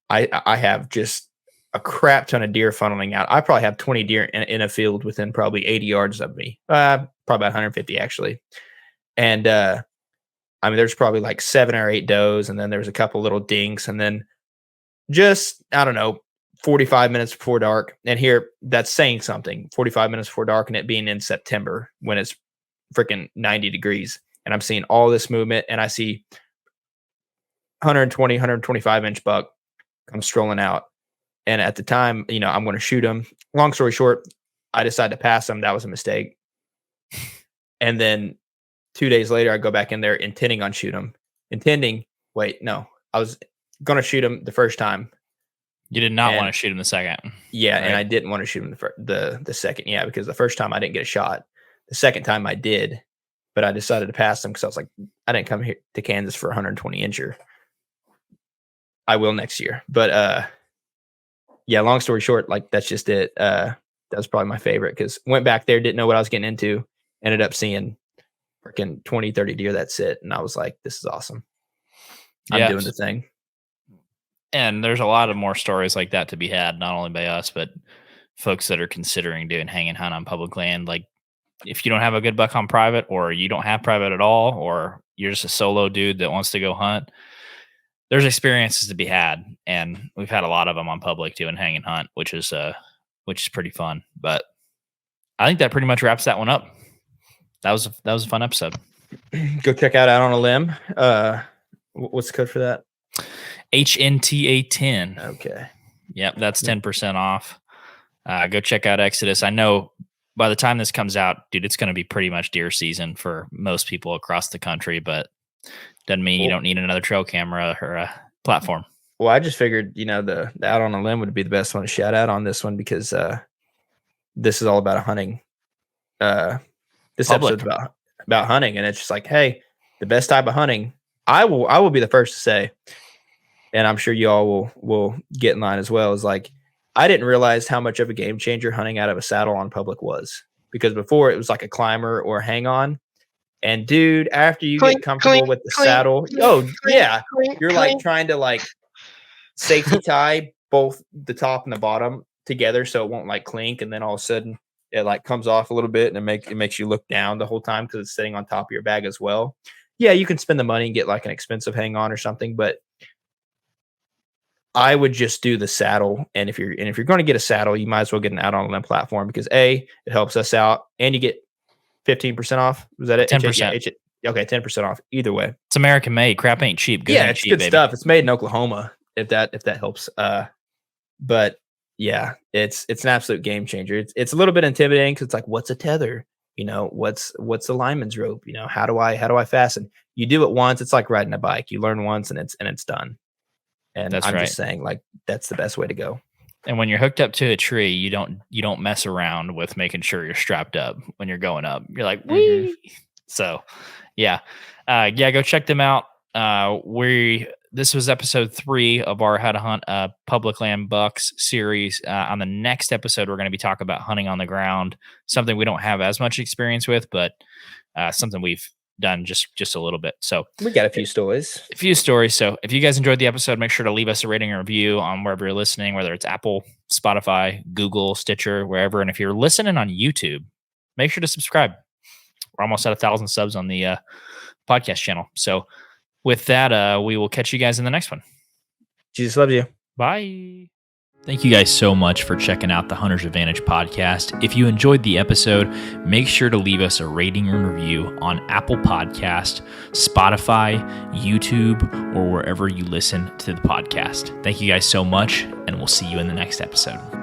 I have just a crap ton of deer funneling out. I probably have 20 deer in a field within probably 80 yards of me, probably about 150 actually. And I mean, there's probably like 7 or 8 does, and then there's a couple little dinks, and then just, I don't know, 45 minutes before dark. And here, that's saying something. 45 minutes before dark, and it being in September when it's freaking 90 degrees. And I'm seeing all this movement, and I see 120, 125 inch buck come strolling out. And at the time, I'm going to shoot him. Long story short, I decided to pass him. That was a mistake. And then 2 days later, I go back in there intending on shoot him. I was going to shoot him the first time. You did not want to shoot him the second. Yeah, right? And I didn't want to shoot him the second. Yeah, because the first time I didn't get a shot. The second time I did, but I decided to pass him because I was like, I didn't come here to Kansas for 120 incher. I will next year. But yeah, long story short, like that's just it. That was probably my favorite because went back there, didn't know what I was getting into, ended up seeing freaking 20, 30 deer that sit. And I was like, this is awesome. I'm doing the thing. And there's a lot of more stories like that to be had, not only by us, but folks that are considering doing hang and hunt on public land. Like if you don't have a good buck on private, or you don't have private at all, or you're just a solo dude that wants to go hunt, there's experiences to be had. And we've had a lot of them on public doing hang and hunt, which is pretty fun. But I think that pretty much wraps that one up. That was a fun episode. Go check out on a Limb. What's the code for that? HNTA10. Okay. Yep, that's 10% off. Go check out Exodus. I know by the time this comes out, dude, it's going to be pretty much deer season for most people across the country, but doesn't mean you don't need another trail camera or a platform. Well, I just figured, the Out on a Limb would be the best one to shout out on this one because this is all about hunting. This episode's about hunting, and it's just like, hey, the best type of hunting. I will be the first to say, and I'm sure you all will get in line as well. Is like, I didn't realize how much of a game changer hunting out of a saddle on public was, because before it was like a climber or a hang on. And dude, after you get comfortable with the saddle, you're like trying to like safety tie both the top and the bottom together so it won't like clink, and then all of a sudden it like comes off a little bit, and it makes you look down the whole time because it's sitting on top of your bag as well. Yeah, you can spend the money and get like an expensive hang on or something, but I would just do the saddle. And if you're going to get a saddle, you might as well get an Out on a Limb platform, because it helps us out, and you get 15% off. Was that it? 10%. Okay, 10% off. Either way, it's American made. Crap ain't cheap. Good it's cheap, good baby. Stuff. It's made in Oklahoma. If that helps. But yeah, it's an absolute game changer. It's a little bit intimidating because it's like, what's a tether? What's the lineman's rope? How do I fasten? You do it once. It's like riding a bike. You learn once, and it's done. And that's I'm right. just saying, like, that's the best way to go. And when you're hooked up to a tree, you don't mess around with making sure you're strapped up when you're going up. You're like, wee. Mm-hmm. So, yeah, go check them out. This was episode 3 of our How to Hunt Public Land Bucks series. On the next episode, we're going to be talking about hunting on the ground, something we don't have as much experience with, but something we've done just a little bit. So we got a few stories. So if you guys enjoyed the episode, make sure to leave us a rating and review on wherever you're listening, whether it's Apple, Spotify, Google, Stitcher, wherever. And if you're listening on YouTube, make sure to subscribe. We're almost at 1,000 subs on the podcast channel. So with that, we will catch you guys in the next one. Jesus loves you. Bye. Thank you guys so much for checking out the Hunter's Advantage podcast. If you enjoyed the episode, make sure to leave us a rating and review on Apple Podcast, Spotify, YouTube, or wherever you listen to the podcast. Thank you guys so much, and we'll see you in the next episode.